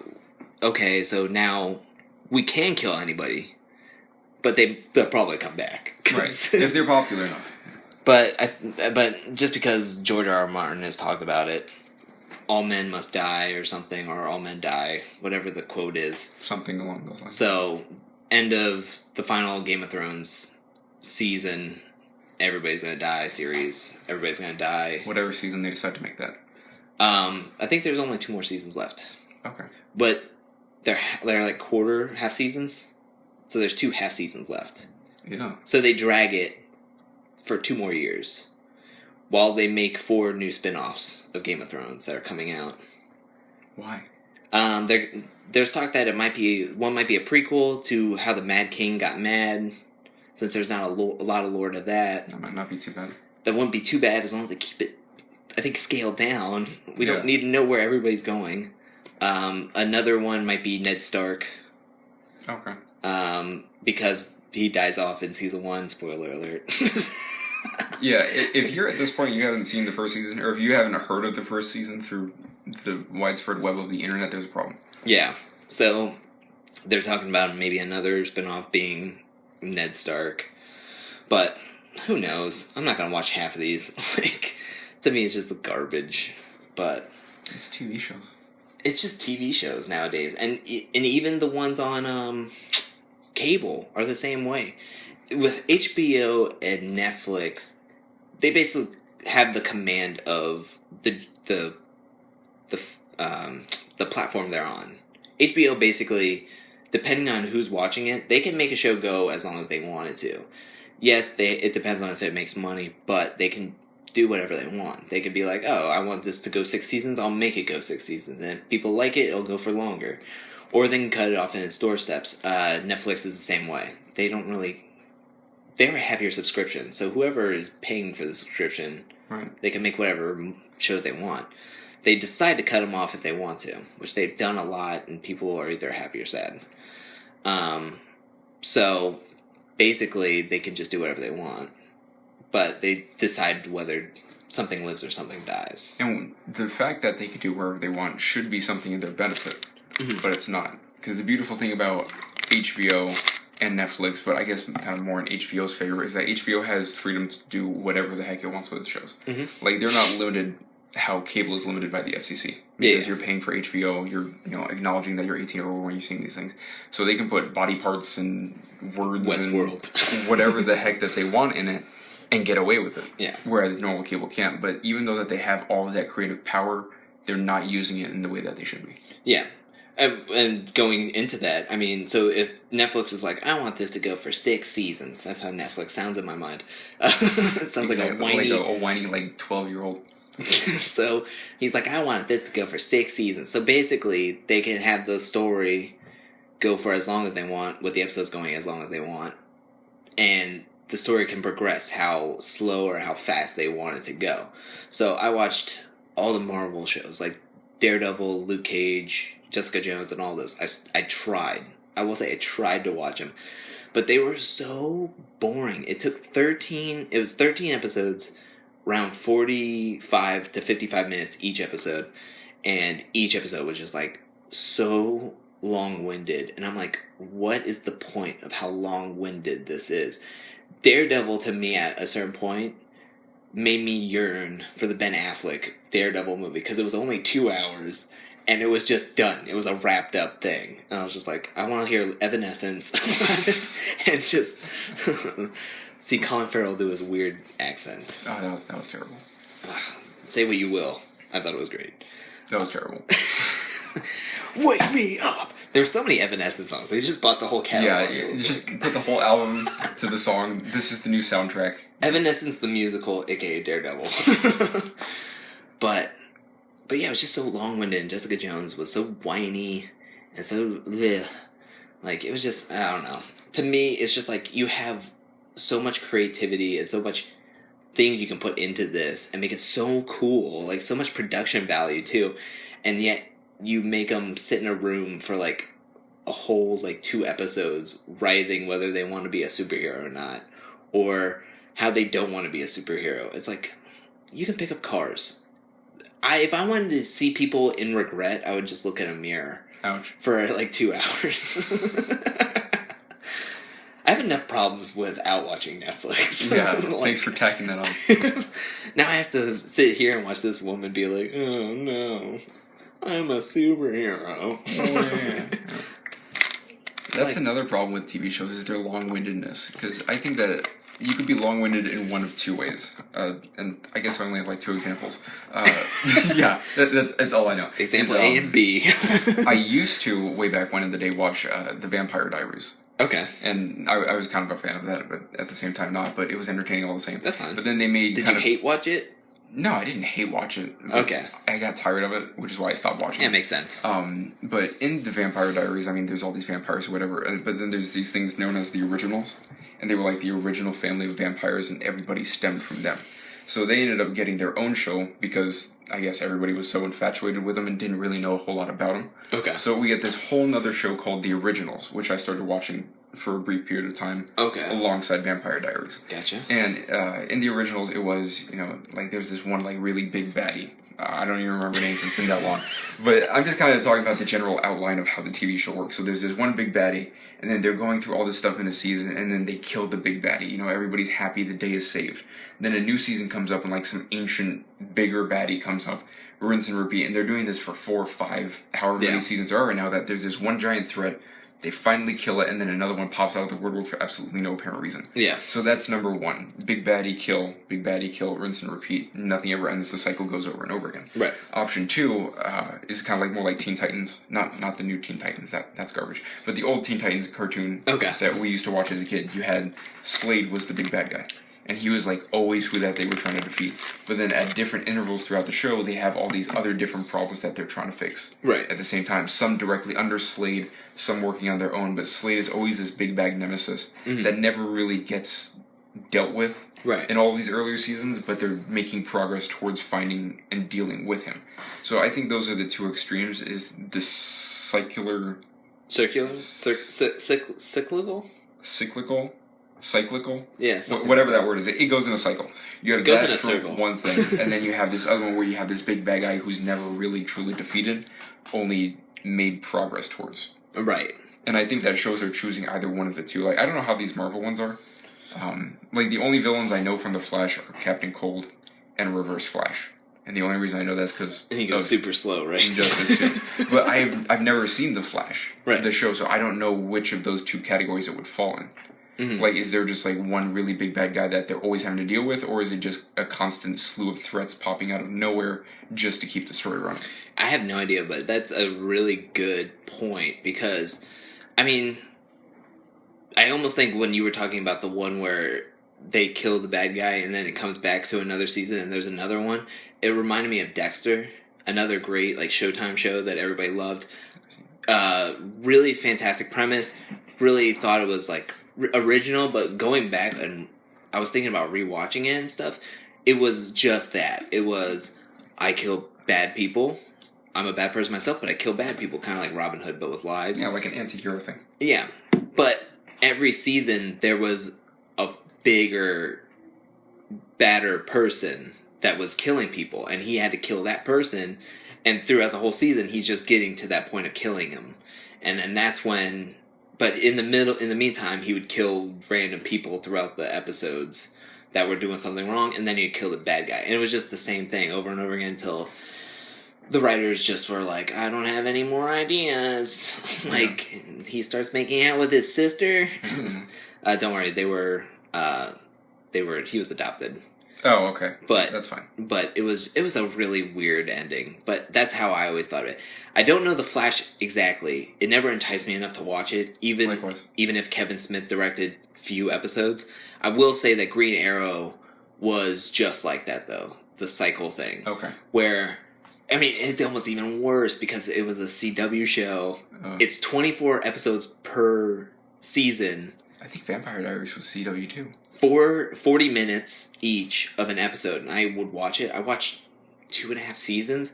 Speaker 1: okay, so now we can kill anybody, but they'll probably come back.
Speaker 2: Right. If they're popular enough.
Speaker 1: But just because George R. R. Martin has talked about it, all men must die or something, or all men die, whatever the quote is.
Speaker 2: Something along those lines.
Speaker 1: So end of the final Game of Thrones season, everybody's gonna die series. Everybody's gonna die.
Speaker 2: Whatever season they decide to make that.
Speaker 1: I think there's only 2 more seasons left.
Speaker 2: Okay.
Speaker 1: But they're like half seasons. So there's 2 half seasons left.
Speaker 2: Yeah.
Speaker 1: So they drag it for 2 more years while they make 4 new spin-offs of Game of Thrones that are coming out.
Speaker 2: Why?
Speaker 1: There's talk that one might be a prequel to how the Mad King got mad, since there's not a lot of lore to that.
Speaker 2: That might not be too bad.
Speaker 1: That wouldn't be too bad as long as they keep it, I think, scaled down. We don't need to know where everybody's going. Another one might be Ned Stark.
Speaker 2: Okay.
Speaker 1: Because he dies off in season 1. Spoiler alert.
Speaker 2: Yeah, if you're at this point, you haven't seen the first season, or if you haven't heard of the first season through the widespread web of the internet, there's a problem.
Speaker 1: Yeah. So they're talking about maybe another spinoff being Ned Stark. But who knows? I'm not going to watch half of these. Like, to me, it's just garbage. But
Speaker 2: it's TV shows.
Speaker 1: It's just TV shows nowadays. And even the ones on cable are the same way. With HBO and Netflix, they basically have the command of the platform they're on. HBO basically, depending on who's watching it, they can make a show go as long as they want it to. Yes, it depends on if it makes money, but they can do whatever they want. They could be like, oh, I want this to go 6 seasons, I'll make it go 6 seasons. And if people like it, it'll go for longer. Or they can cut it off in its doorsteps. Netflix is the same way. They have a heavier subscription, so whoever is paying for the subscription,
Speaker 2: right, they
Speaker 1: can make whatever shows they want. They decide to cut them off if they want to, which they've done a lot, and people are either happy or sad. So basically, they can just do whatever they want, but they decide whether something lives or something dies.
Speaker 2: And the fact that they can do whatever they want should be something in their benefit, but it's not. Because the beautiful thing about HBO and Netflix, but I guess kind of more in HBO's favor, is that HBO has freedom to do whatever the heck it wants with its shows. Like, they're not limited how cable is limited by the FCC. Because you're paying for HBO, you're acknowledging that you're 18 or over when you're seeing these things. So they can put body parts and words
Speaker 1: Westworld.
Speaker 2: and whatever the heck that they want in it and get away with it.
Speaker 1: Yeah.
Speaker 2: Whereas normal cable can't. But even though that they have all of that creative power, they're not using it in the way that they should be.
Speaker 1: Yeah. And going into that, I mean, so if Netflix is like, I want this to go for 6 seasons. That's how Netflix sounds in my mind. It sounds like a whiny...
Speaker 2: Like a whiny, 12-year-old.
Speaker 1: So he's like, I want this to go for 6 seasons. So basically, they can have the story go for as long as they want, with the episodes going as long as they want. And the story can progress how slow or how fast they want it to go. So I watched all the Marvel shows, like Daredevil, Luke Cage, Jessica Jones, and all those. I tried. I will say I tried to watch them. But they were so boring. It took 13 episodes, around 45 to 55 minutes each episode. And each episode was just like so long-winded. And I'm like, what is the point of how long-winded this is? Daredevil, to me, at a certain point, made me yearn for the Ben Affleck Daredevil movie. Because it was only 2 hours. And it was just done. It was a wrapped up thing. And I was just like, I want to hear Evanescence. And just see Colin Farrell do his weird accent.
Speaker 2: Oh, that was terrible.
Speaker 1: Say what you will. I thought it was great.
Speaker 2: That was terrible.
Speaker 1: Wake me up! There's so many Evanescence songs. They just bought the whole catalog.
Speaker 2: Yeah, just put the whole album to the song. This is the new soundtrack.
Speaker 1: Evanescence the musical, aka Daredevil. But yeah, it was just so long-winded, and Jessica Jones was so whiny, and so, bleh. Like, it was just, I don't know. To me, it's just like, you have so much creativity, and so much things you can put into this, and make it so cool, like, so much production value, too, and yet, you make them sit in a room for, like, a whole, like, 2 episodes, writhing whether they want to be a superhero or not, or how they don't want to be a superhero. It's like, you can pick up cars. If I wanted to see people in regret, I would just look in a mirror.
Speaker 2: Ouch.
Speaker 1: For like 2 hours. I have enough problems without watching Netflix.
Speaker 2: Yeah, thanks for tacking that on.
Speaker 1: Now I have to sit here and watch this woman be like, oh no, I'm a superhero.
Speaker 2: Oh, yeah. That's another problem with TV shows is their long-windedness. Because I think that you could be long-winded in one of two ways. And I guess I only have like two examples. Yeah, that's all I know.
Speaker 1: Example A and B.
Speaker 2: I used to, way back when in the day, watch The Vampire Diaries.
Speaker 1: Okay.
Speaker 2: And I was kind of a fan of that, but at the same time not. But it was entertaining all the same.
Speaker 1: That's fine.
Speaker 2: But then they made
Speaker 1: Did you hate watch it?
Speaker 2: No, I didn't hate watch it.
Speaker 1: Okay.
Speaker 2: I got tired of it, which is why I stopped watching
Speaker 1: Yeah,
Speaker 2: it.
Speaker 1: Makes sense.
Speaker 2: But in The Vampire Diaries, I mean, there's all these vampires or whatever, but then there's these things known as the originals, and they were like the original family of vampires, and everybody stemmed from them. So they ended up getting their own show because I guess everybody was so infatuated with them and didn't really know a whole lot about them.
Speaker 1: Okay.
Speaker 2: So we get this whole nother show called The Originals, which I started watching for a brief period of time.
Speaker 1: Okay.
Speaker 2: Alongside Vampire Diaries.
Speaker 1: Gotcha.
Speaker 2: And in The Originals, it was, like there's this one like really big baddie. I don't even remember names, it's been that long. But I'm just kind of talking about the general outline of how the TV show works. So there's this one big baddie, and then they're going through all this stuff in a season, and then they kill the big baddie. Everybody's happy, the day is saved. Then a new season comes up, and like some ancient, bigger baddie comes up. Rinse and repeat. And they're doing this for 4 or 5, however many seasons there are right now, that there's this one giant threat. They finally kill it, and then another one pops out of the woodwork for absolutely no apparent reason.
Speaker 1: Yeah.
Speaker 2: So that's number 1. Big baddie kill, rinse and repeat. Nothing ever ends. The cycle goes over and over again.
Speaker 1: Right.
Speaker 2: Option 2 is kind of like more like Teen Titans. Not the new Teen Titans. That's garbage. But the old Teen Titans cartoon that we used to watch as a kid. You had Slade was the big bad guy. And he was like always who that they were trying to defeat. But then at different intervals throughout the show, they have all these other different problems that they're trying to fix.
Speaker 1: Right.
Speaker 2: At the same time, some directly under Slade, some working on their own. But Slade is always this big bag nemesis that never really gets dealt with in all these earlier seasons. But they're making progress towards finding and dealing with him. So I think those are the two extremes. Is the cyclical.
Speaker 1: Yeah,
Speaker 2: whatever that word is, it goes in a cycle. You have
Speaker 1: goes
Speaker 2: that
Speaker 1: in a
Speaker 2: for
Speaker 1: circle.
Speaker 2: one thing, and then you have this other one where you have this big bad guy who's never really truly defeated, only made progress towards.
Speaker 1: Right.
Speaker 2: And I think that shows are choosing either one of the two. Like I don't know how these Marvel ones are. Like the only villains I know from the Flash are Captain Cold and Reverse Flash. And the only reason I know that's because
Speaker 1: and he goes super slow, right?
Speaker 2: But I've never seen the Flash,
Speaker 1: right.
Speaker 2: The show, so I don't know which of those two categories it would fall in. Mm-hmm. Like, is there just like one really big bad guy that they're always having to deal with, or is it just a constant slew of threats popping out of nowhere just to keep the story running?
Speaker 1: I have no idea, but that's a really good point because, I mean, I almost think when you were talking about the one where they kill the bad guy and then it comes back to another season and there's another one, it reminded me of Dexter, another great like Showtime show that everybody loved. Really fantastic premise. Really thought it was like original, but going back and I was thinking about rewatching it and stuff, it was just that. It was, I kill bad people. I'm a bad person myself, but I kill bad people, kind of like Robin Hood, but with lives.
Speaker 2: Yeah, like an anti-hero thing.
Speaker 1: Yeah, but every season there was a bigger, badder person that was killing people, and he had to kill that person, and throughout the whole season, he's just getting to that point of killing him, and that's when. But in the meantime, he would kill random people throughout the episodes that were doing something wrong, and then he'd kill the bad guy. And it was just the same thing over and over again until the writers just were like, I don't have any more ideas. Like, he starts making out with his sister. Don't worry, he was adopted.
Speaker 2: Oh, okay.
Speaker 1: But
Speaker 2: that's fine.
Speaker 1: But it was a really weird ending. But that's how I always thought of it. I don't know The Flash exactly. It never enticed me enough to watch it, even if Kevin Smith directed few episodes. I will say that Green Arrow was just like that, though. The cycle thing.
Speaker 2: Okay.
Speaker 1: Where, I mean, it's almost even worse because it was a CW show. It's 24 episodes per season.
Speaker 2: I think Vampire Diaries was CW too.
Speaker 1: 40 minutes each of an episode, and I would watch it. I watched 2.5 seasons,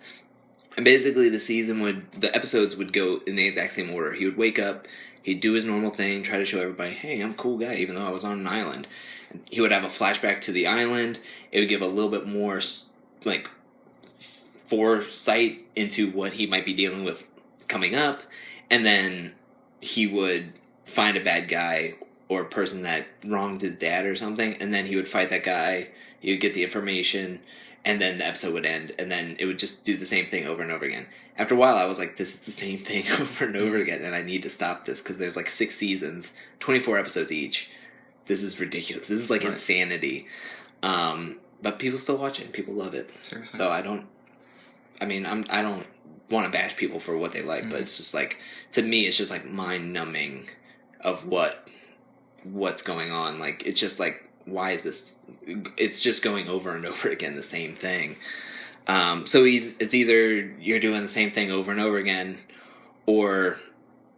Speaker 1: and basically the episodes would go in the exact same order. He would wake up, he'd do his normal thing, try to show everybody, hey, I'm a cool guy, even though I was on an island. And he would have a flashback to the island. It would give a little bit more, like, foresight into what he might be dealing with coming up, and then he would find a bad guy or a person that wronged his dad or something, and then he would fight that guy, he would get the information, and then the episode would end, and then it would just do the same thing over and over again. After a while, I was like, this is the same thing over and over again, and I need to stop this, because there's like 6 seasons, 24 episodes each. This is ridiculous. This is like insanity. But people still watch it, and people love it.
Speaker 2: Seriously.
Speaker 1: So I don't want to bash people for what they like, but it's just like, to me, it's just like mind-numbing of what's going on. Like, it's just like, why is this? It's just going over and over again, the same thing. So it's either you're doing the same thing over and over again, or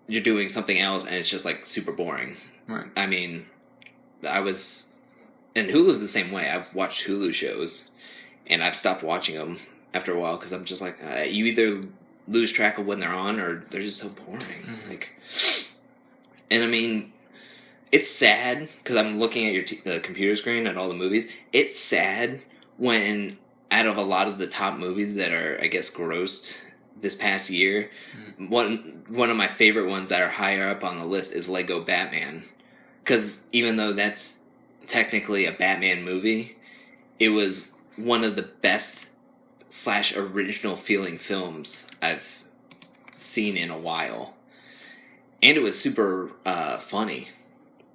Speaker 1: you're doing something else, and it's just like super boring.
Speaker 2: Right.
Speaker 1: I mean, and Hulu's the same way. I've watched Hulu shows, and I've stopped watching them after a while, because I'm just like, you either lose track of when they're on, or they're just so boring. Like, and I mean, it's sad, because I'm looking at the computer screen at all the movies. It's sad when, out of a lot of the top movies that are, I guess, grossed this past year, one of my favorite ones that are higher up on the list is Lego Batman. Because even though that's technically a Batman movie, it was one of the best / original feeling films I've seen in a while. And it was super funny.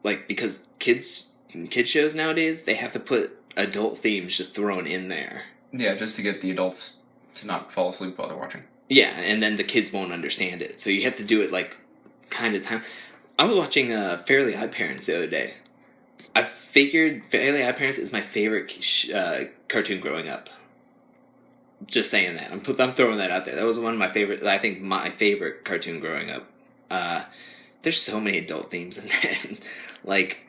Speaker 1: Like, because kids shows nowadays, they have to put adult themes just thrown in there.
Speaker 2: Yeah, just to get the adults to not fall asleep while they're watching.
Speaker 1: Yeah, and then the kids won't understand it. So you have to do it, like, kind of time. I was watching Fairly Odd Parents the other day. I figured Fairly Odd Parents is my favorite cartoon growing up. Just saying that. I'm throwing that out there. That was one of my favorite, I think my favorite cartoon growing up. There's so many adult themes in that. Like,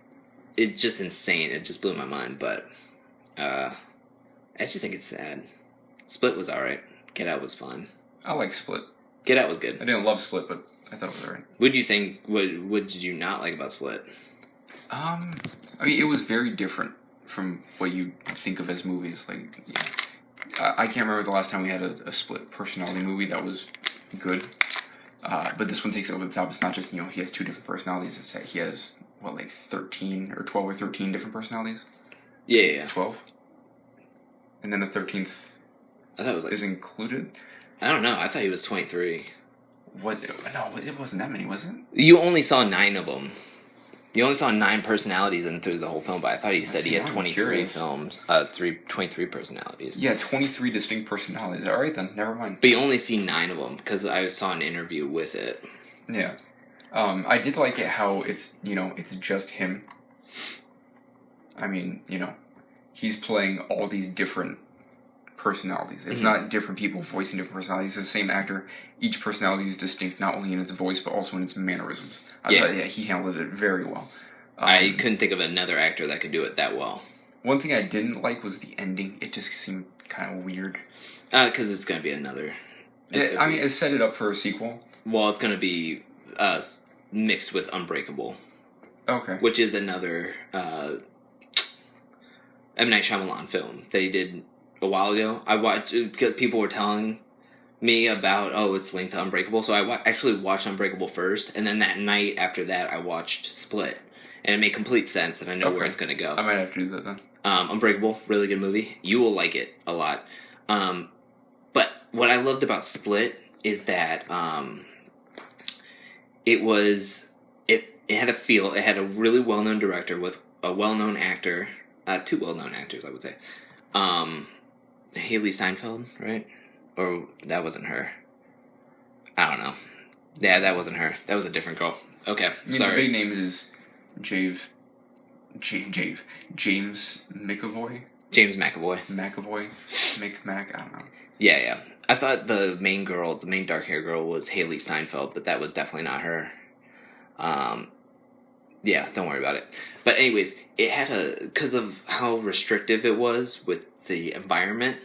Speaker 1: it's just insane. It just blew my mind. But I just think it's sad. Split was alright. Get Out was fun.
Speaker 2: I like Split.
Speaker 1: Get Out was good.
Speaker 2: I didn't love Split, but I thought it was alright.
Speaker 1: What did you think? What did you not like about Split?
Speaker 2: I mean, it was very different from what you think of as movies. Like, I can't remember the last time we had a split personality movie that was good. But this one takes it over the top. It's not just, he has 2 different personalities. It's that he has, 13 or 12 or 13 different personalities?
Speaker 1: Yeah.
Speaker 2: 12? And then the 13th
Speaker 1: I thought it was
Speaker 2: is included?
Speaker 1: I don't know. I thought he was 23.
Speaker 2: What? No, it wasn't that many, was it?
Speaker 1: You only saw 9 of them. You only saw 9 personalities through the whole film, but I thought he said he had 23 23 personalities.
Speaker 2: Yeah, 23 distinct personalities. All right, then. Never mind.
Speaker 1: But you only see 9 of them, because I saw an interview with it.
Speaker 2: Yeah. I did like it how it's, it's just him. I mean, he's playing all these different personalities. It's not different people voicing different personalities. It's the same actor. Each personality is distinct, not only in its voice, but also in its mannerisms. I thought, he handled it very well.
Speaker 1: I couldn't think of another actor that could do it that well.
Speaker 2: One thing I didn't like was the ending. It just seemed kind of weird.
Speaker 1: Because it's going to be another...
Speaker 2: it set it up for a sequel.
Speaker 1: Well, it's going to be mixed with Unbreakable.
Speaker 2: Okay.
Speaker 1: Which is another M. Night Shyamalan film that he did a while ago. I watched because people were telling me about, it's linked to Unbreakable, so I actually watched Unbreakable first, and then that night after that I watched Split, and it made complete sense, and I know where it's going to go.
Speaker 2: I might have to do that then.
Speaker 1: Unbreakable, really good movie. You will like it a lot. But what I loved about Split is that it had a feel. It had a really well-known director with a well-known actor, 2 well-known actors, I would say. Haley Steinfeld, right? Or that wasn't her. I don't know. Yeah, that wasn't her. That was a different girl. Okay, sorry.
Speaker 2: The big name is James McAvoy.
Speaker 1: James McAvoy.
Speaker 2: I don't know.
Speaker 1: Yeah. I thought the main dark-haired girl was Haley Steinfeld, but that was definitely not her. Yeah, don't worry about it. But anyways, it had because of how restrictive it was with the environment,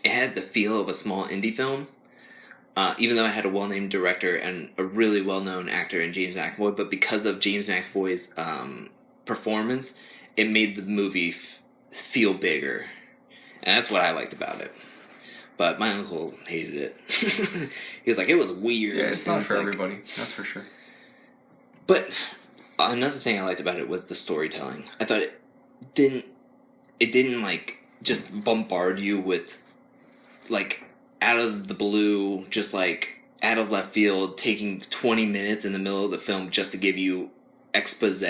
Speaker 1: it had the feel of a small indie film. Even though it had a well-named director and a really well-known actor in James McAvoy, but because of James McAvoy's performance, it made the movie feel bigger. And that's what I liked about it. But my uncle hated it. He was like, it was weird.
Speaker 2: Yeah, it's not for everybody. That's for sure.
Speaker 1: But another thing I liked about it was the storytelling. I thought it didn't like just bombard you with, like, out of the blue, just, like, out of left field, taking 20 minutes in the middle of the film just to give you expose,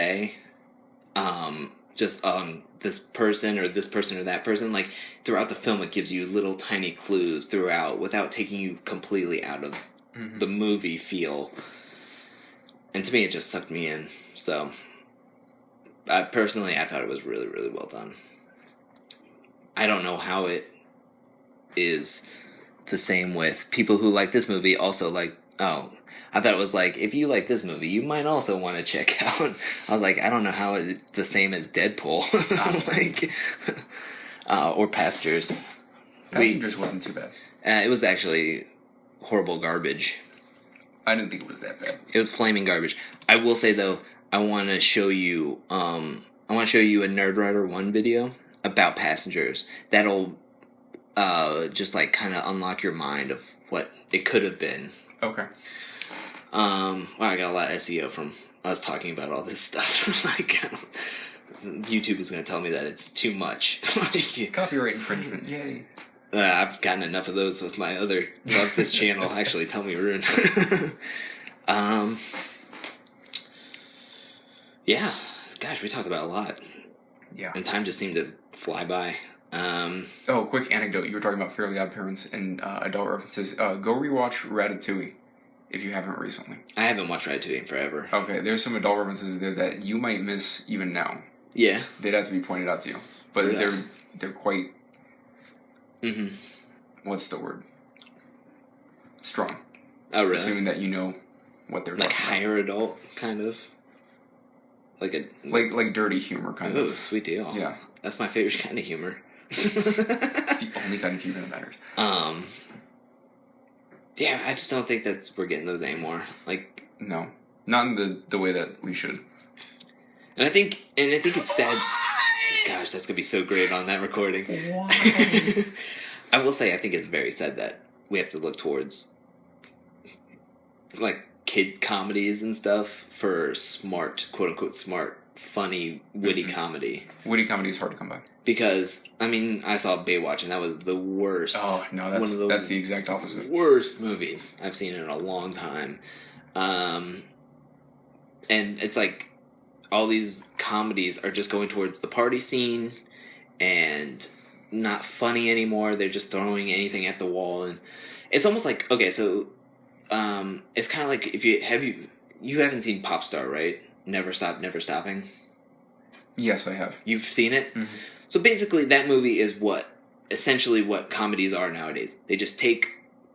Speaker 1: just on this person or that person. Like, throughout the film, it gives you little tiny clues throughout without taking you completely out of the movie feel. And to me, it just sucked me in. So, I thought it was really, really well done. I don't know how it is the same with people who like this movie also like, I thought it was like, if you like this movie, you might also want to check out. I was like, I don't know how it's the same as Deadpool. Like, or Passengers.
Speaker 2: Passengers wasn't too bad.
Speaker 1: It was actually horrible garbage.
Speaker 2: I didn't think it was that bad.
Speaker 1: It was flaming garbage. I will say, though, I want to show you a Nerd Writer 1 video about Passengers. That'll just, like, kind of unlock your mind of what it could have been.
Speaker 2: Okay.
Speaker 1: Well, I got a lot of SEO from us talking about all this stuff. Like, YouTube is going to tell me that it's too much. Like,
Speaker 2: copyright infringement, yay.
Speaker 1: I've gotten enough of those with my other love this channel. Actually, Tell Me RUNE. Yeah, gosh, we talked about a lot.
Speaker 2: Yeah.
Speaker 1: And time just seemed to fly by.
Speaker 2: Quick anecdote. You were talking about Fairly Odd Parents and adult references. Go rewatch Ratatouille if you haven't recently.
Speaker 1: I haven't watched Ratatouille in forever.
Speaker 2: Okay, there's some adult references there that you might miss even now.
Speaker 1: Yeah.
Speaker 2: They'd have to be pointed out to you. But
Speaker 1: really?
Speaker 2: they're quite...
Speaker 1: Mm-hmm.
Speaker 2: What's the word? Strong.
Speaker 1: Oh, really?
Speaker 2: Assuming that you know what they're
Speaker 1: like
Speaker 2: talking about.
Speaker 1: higher adult, kind of?
Speaker 2: Like dirty humor, kind of.
Speaker 1: Oh, sweet deal.
Speaker 2: Yeah.
Speaker 1: That's my favorite kind of humor.
Speaker 2: It's the only kind of humor that matters.
Speaker 1: Yeah, I just don't think we're getting those anymore. Like,
Speaker 2: no, not in the way that we should.
Speaker 1: And I think it's sad. Gosh, that's gonna be so great on that recording.
Speaker 2: Why?
Speaker 1: I will say, I think it's very sad that we have to look towards, like, kid comedies and stuff for smart, quote unquote smart, funny, witty comedy.
Speaker 2: Witty comedy is hard to come by.
Speaker 1: Because, I mean, I saw Baywatch and that was the worst.
Speaker 2: Oh, no, that's the exact opposite.
Speaker 1: Worst movies I've seen in a long time. And it's like, all these comedies are just going towards the party scene and not funny anymore. They're just throwing anything at the wall. And it's almost like, okay, so it's kind of like if you haven't seen Popstar, right? Never Stop, Never Stopping.
Speaker 2: Yes, I have.
Speaker 1: You've seen it?
Speaker 2: Mm-hmm.
Speaker 1: So basically that movie is essentially what comedies are nowadays. They just take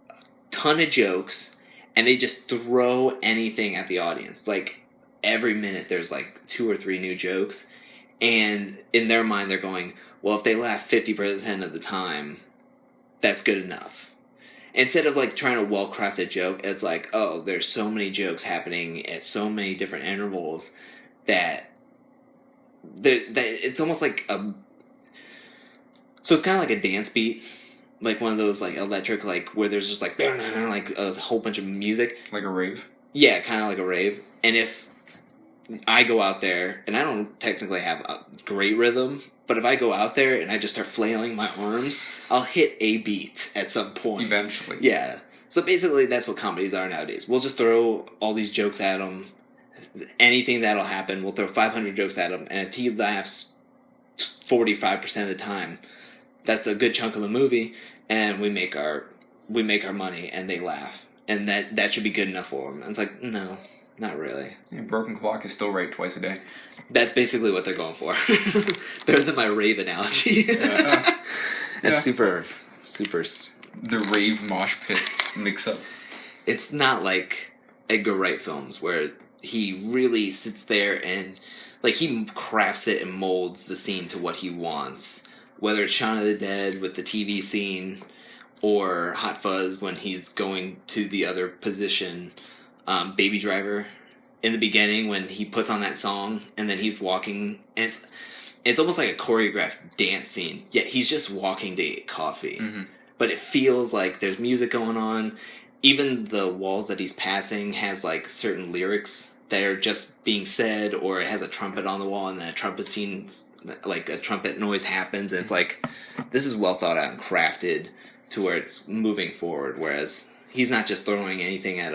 Speaker 1: a ton of jokes and they just throw anything at the audience. Like, every minute there's like 2 or 3 new jokes. And in their mind they're going, well, if they laugh 50% of the time, that's good enough. Instead of like trying to well-craft a joke, it's like, oh, there's so many jokes happening at so many different intervals that it's almost like so it's kind of like a dance beat, like one of those like electric, like where there's just like like a whole bunch of music,
Speaker 2: like a rave.
Speaker 1: Yeah, kind of like a rave. And if I go out there, and I don't technically have a great rhythm, but if I go out there and I just start flailing my arms, I'll hit a beat at some point.
Speaker 2: Eventually.
Speaker 1: Yeah. So basically that's what comedies are nowadays. We'll just throw all these jokes at them. Anything that'll happen, we'll throw 500 jokes at him, and if he laughs 45% of the time, that's a good chunk of the movie, and we make our money, and they laugh, and that should be good enough for them. And it's like, no, not really.
Speaker 2: Yeah, broken clock is still right twice a day.
Speaker 1: That's basically what they're going for. Better than my rave analogy. It's super.
Speaker 2: The rave mosh pit mix-up.
Speaker 1: It's not like Edgar Wright films where he really sits there and, like, he crafts it and molds the scene to what he wants. Whether it's Shaun of the Dead with the TV scene, or Hot Fuzz when he's going to the other position, Baby Driver in the beginning when he puts on that song and then he's walking, and it's almost like a choreographed dance scene, yet he's just walking to get coffee.
Speaker 2: Mm-hmm.
Speaker 1: But it feels like there's music going on. Even the walls that he's passing has like certain lyrics that are just being said, or it has a trumpet on the wall and then a trumpet scene, like a trumpet noise happens, and it's like, this is well thought out and crafted to where it's moving forward, whereas he's not just throwing anything at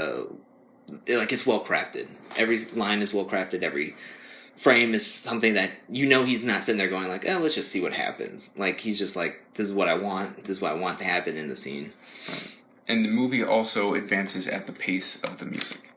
Speaker 1: it's well crafted. Every line is well crafted, every frame is something that he's not sitting there going like, oh, let's just see what happens. Like, he's just like, this is what I want to happen in the scene.
Speaker 2: And the movie also advances at the pace of the music.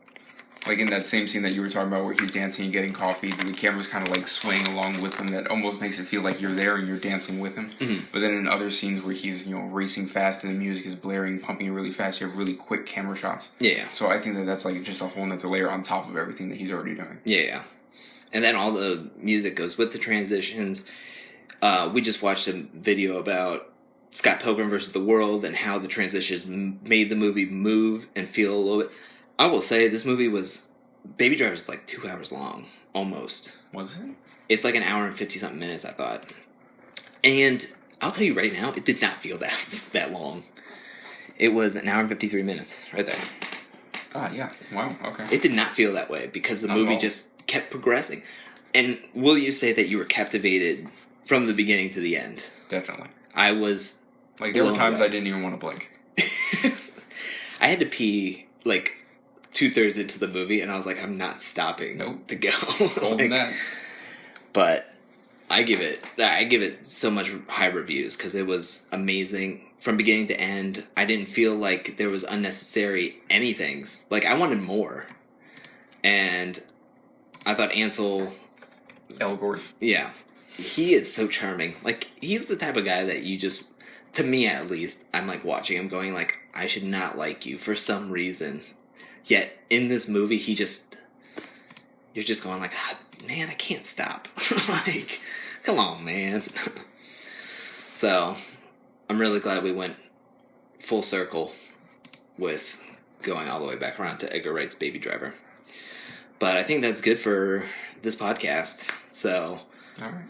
Speaker 2: Like in that same scene that you were talking about where he's dancing and getting coffee, the camera's kind of like swaying along with him. That almost makes it feel like you're there and you're dancing with him. Mm-hmm. But then in other scenes where he's, racing fast and the music is blaring, pumping really fast, you have really quick camera shots.
Speaker 1: Yeah.
Speaker 2: So I think that that's like just a whole nother layer on top of everything that he's already doing.
Speaker 1: Yeah. And then all the music goes with the transitions. We just watched a video about Scott Pilgrim vs. the World and how the transitions made the movie move and feel a little bit. I will say this movie Baby Driver's like 2 hours long, almost.
Speaker 2: Was it?
Speaker 1: It's like an hour and 50-something minutes, I thought. And I'll tell you right now, it did not feel that long. It was an hour and 53 minutes, right there.
Speaker 2: Ah, yeah. Wow, okay.
Speaker 1: It did not feel that way because the movie just kept progressing. And will you say that you were captivated from the beginning to the end?
Speaker 2: Definitely.
Speaker 1: I was...
Speaker 2: Like, there were times I didn't even want to blink.
Speaker 1: I had to pee, like, 2/3 into the movie, and I was like, I'm not stopping to go.
Speaker 2: That.
Speaker 1: But I give it so much high reviews because it was amazing from beginning to end. I didn't feel like there was unnecessary anythings. Like, I wanted more. And I thought Ansel...
Speaker 2: Elgort.
Speaker 1: Yeah. He is so charming. Like, he's the type of guy that you just... To me, at least, I'm, like, watching him going, like, I should not like you for some reason. Yet, in this movie, you're just going, like, man, I can't stop. Like, come on, man. So, I'm really glad we went full circle with going all the way back around to Edgar Wright's Baby Driver. But I think that's good for this podcast. So,
Speaker 2: all right.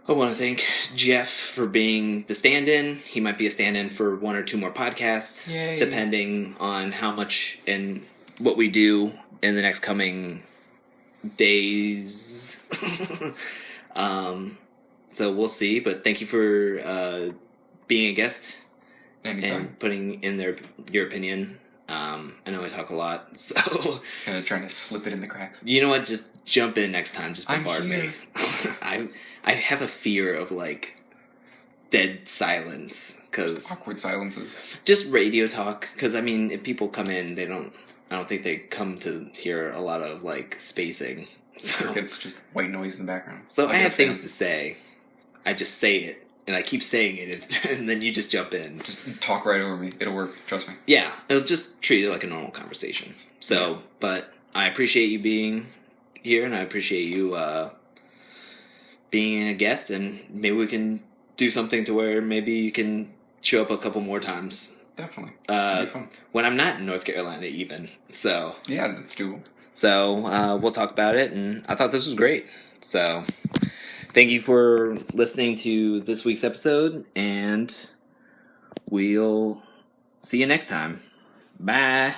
Speaker 1: I want to thank Jeff for being the stand-in. He might be a stand-in for 1 or 2 more podcasts,
Speaker 2: Yay.
Speaker 1: Depending on how much and what we do in the next coming days. So we'll see. But thank you for being a guest.
Speaker 2: Anytime.
Speaker 1: And putting in your opinion. I know I talk a lot, so...
Speaker 2: Kind of trying to slip it in the cracks.
Speaker 1: You know what? Just jump in next time. Just bombard
Speaker 2: me.
Speaker 1: I have a fear of, like, dead silence. Cause
Speaker 2: awkward silences.
Speaker 1: Just radio talk. Because, I mean, if people come in, I don't think they come to hear a lot of, like, spacing. So
Speaker 2: it's just white noise in the background.
Speaker 1: So I have things to say. I just say it. And I keep saying it, and then you just jump in.
Speaker 2: Just talk right over me. It'll work. Trust me.
Speaker 1: Yeah. It'll just treat it like a normal conversation. So, but I appreciate you being here, and I appreciate you being a guest, and maybe we can do something to where maybe you can show up a couple more times.
Speaker 2: Definitely. It'll be fun.
Speaker 1: When I'm not in North Carolina even. So
Speaker 2: yeah, that's doable.
Speaker 1: So we'll talk about it, and I thought this was great. So thank you for listening to this week's episode, and we'll see you next time. Bye.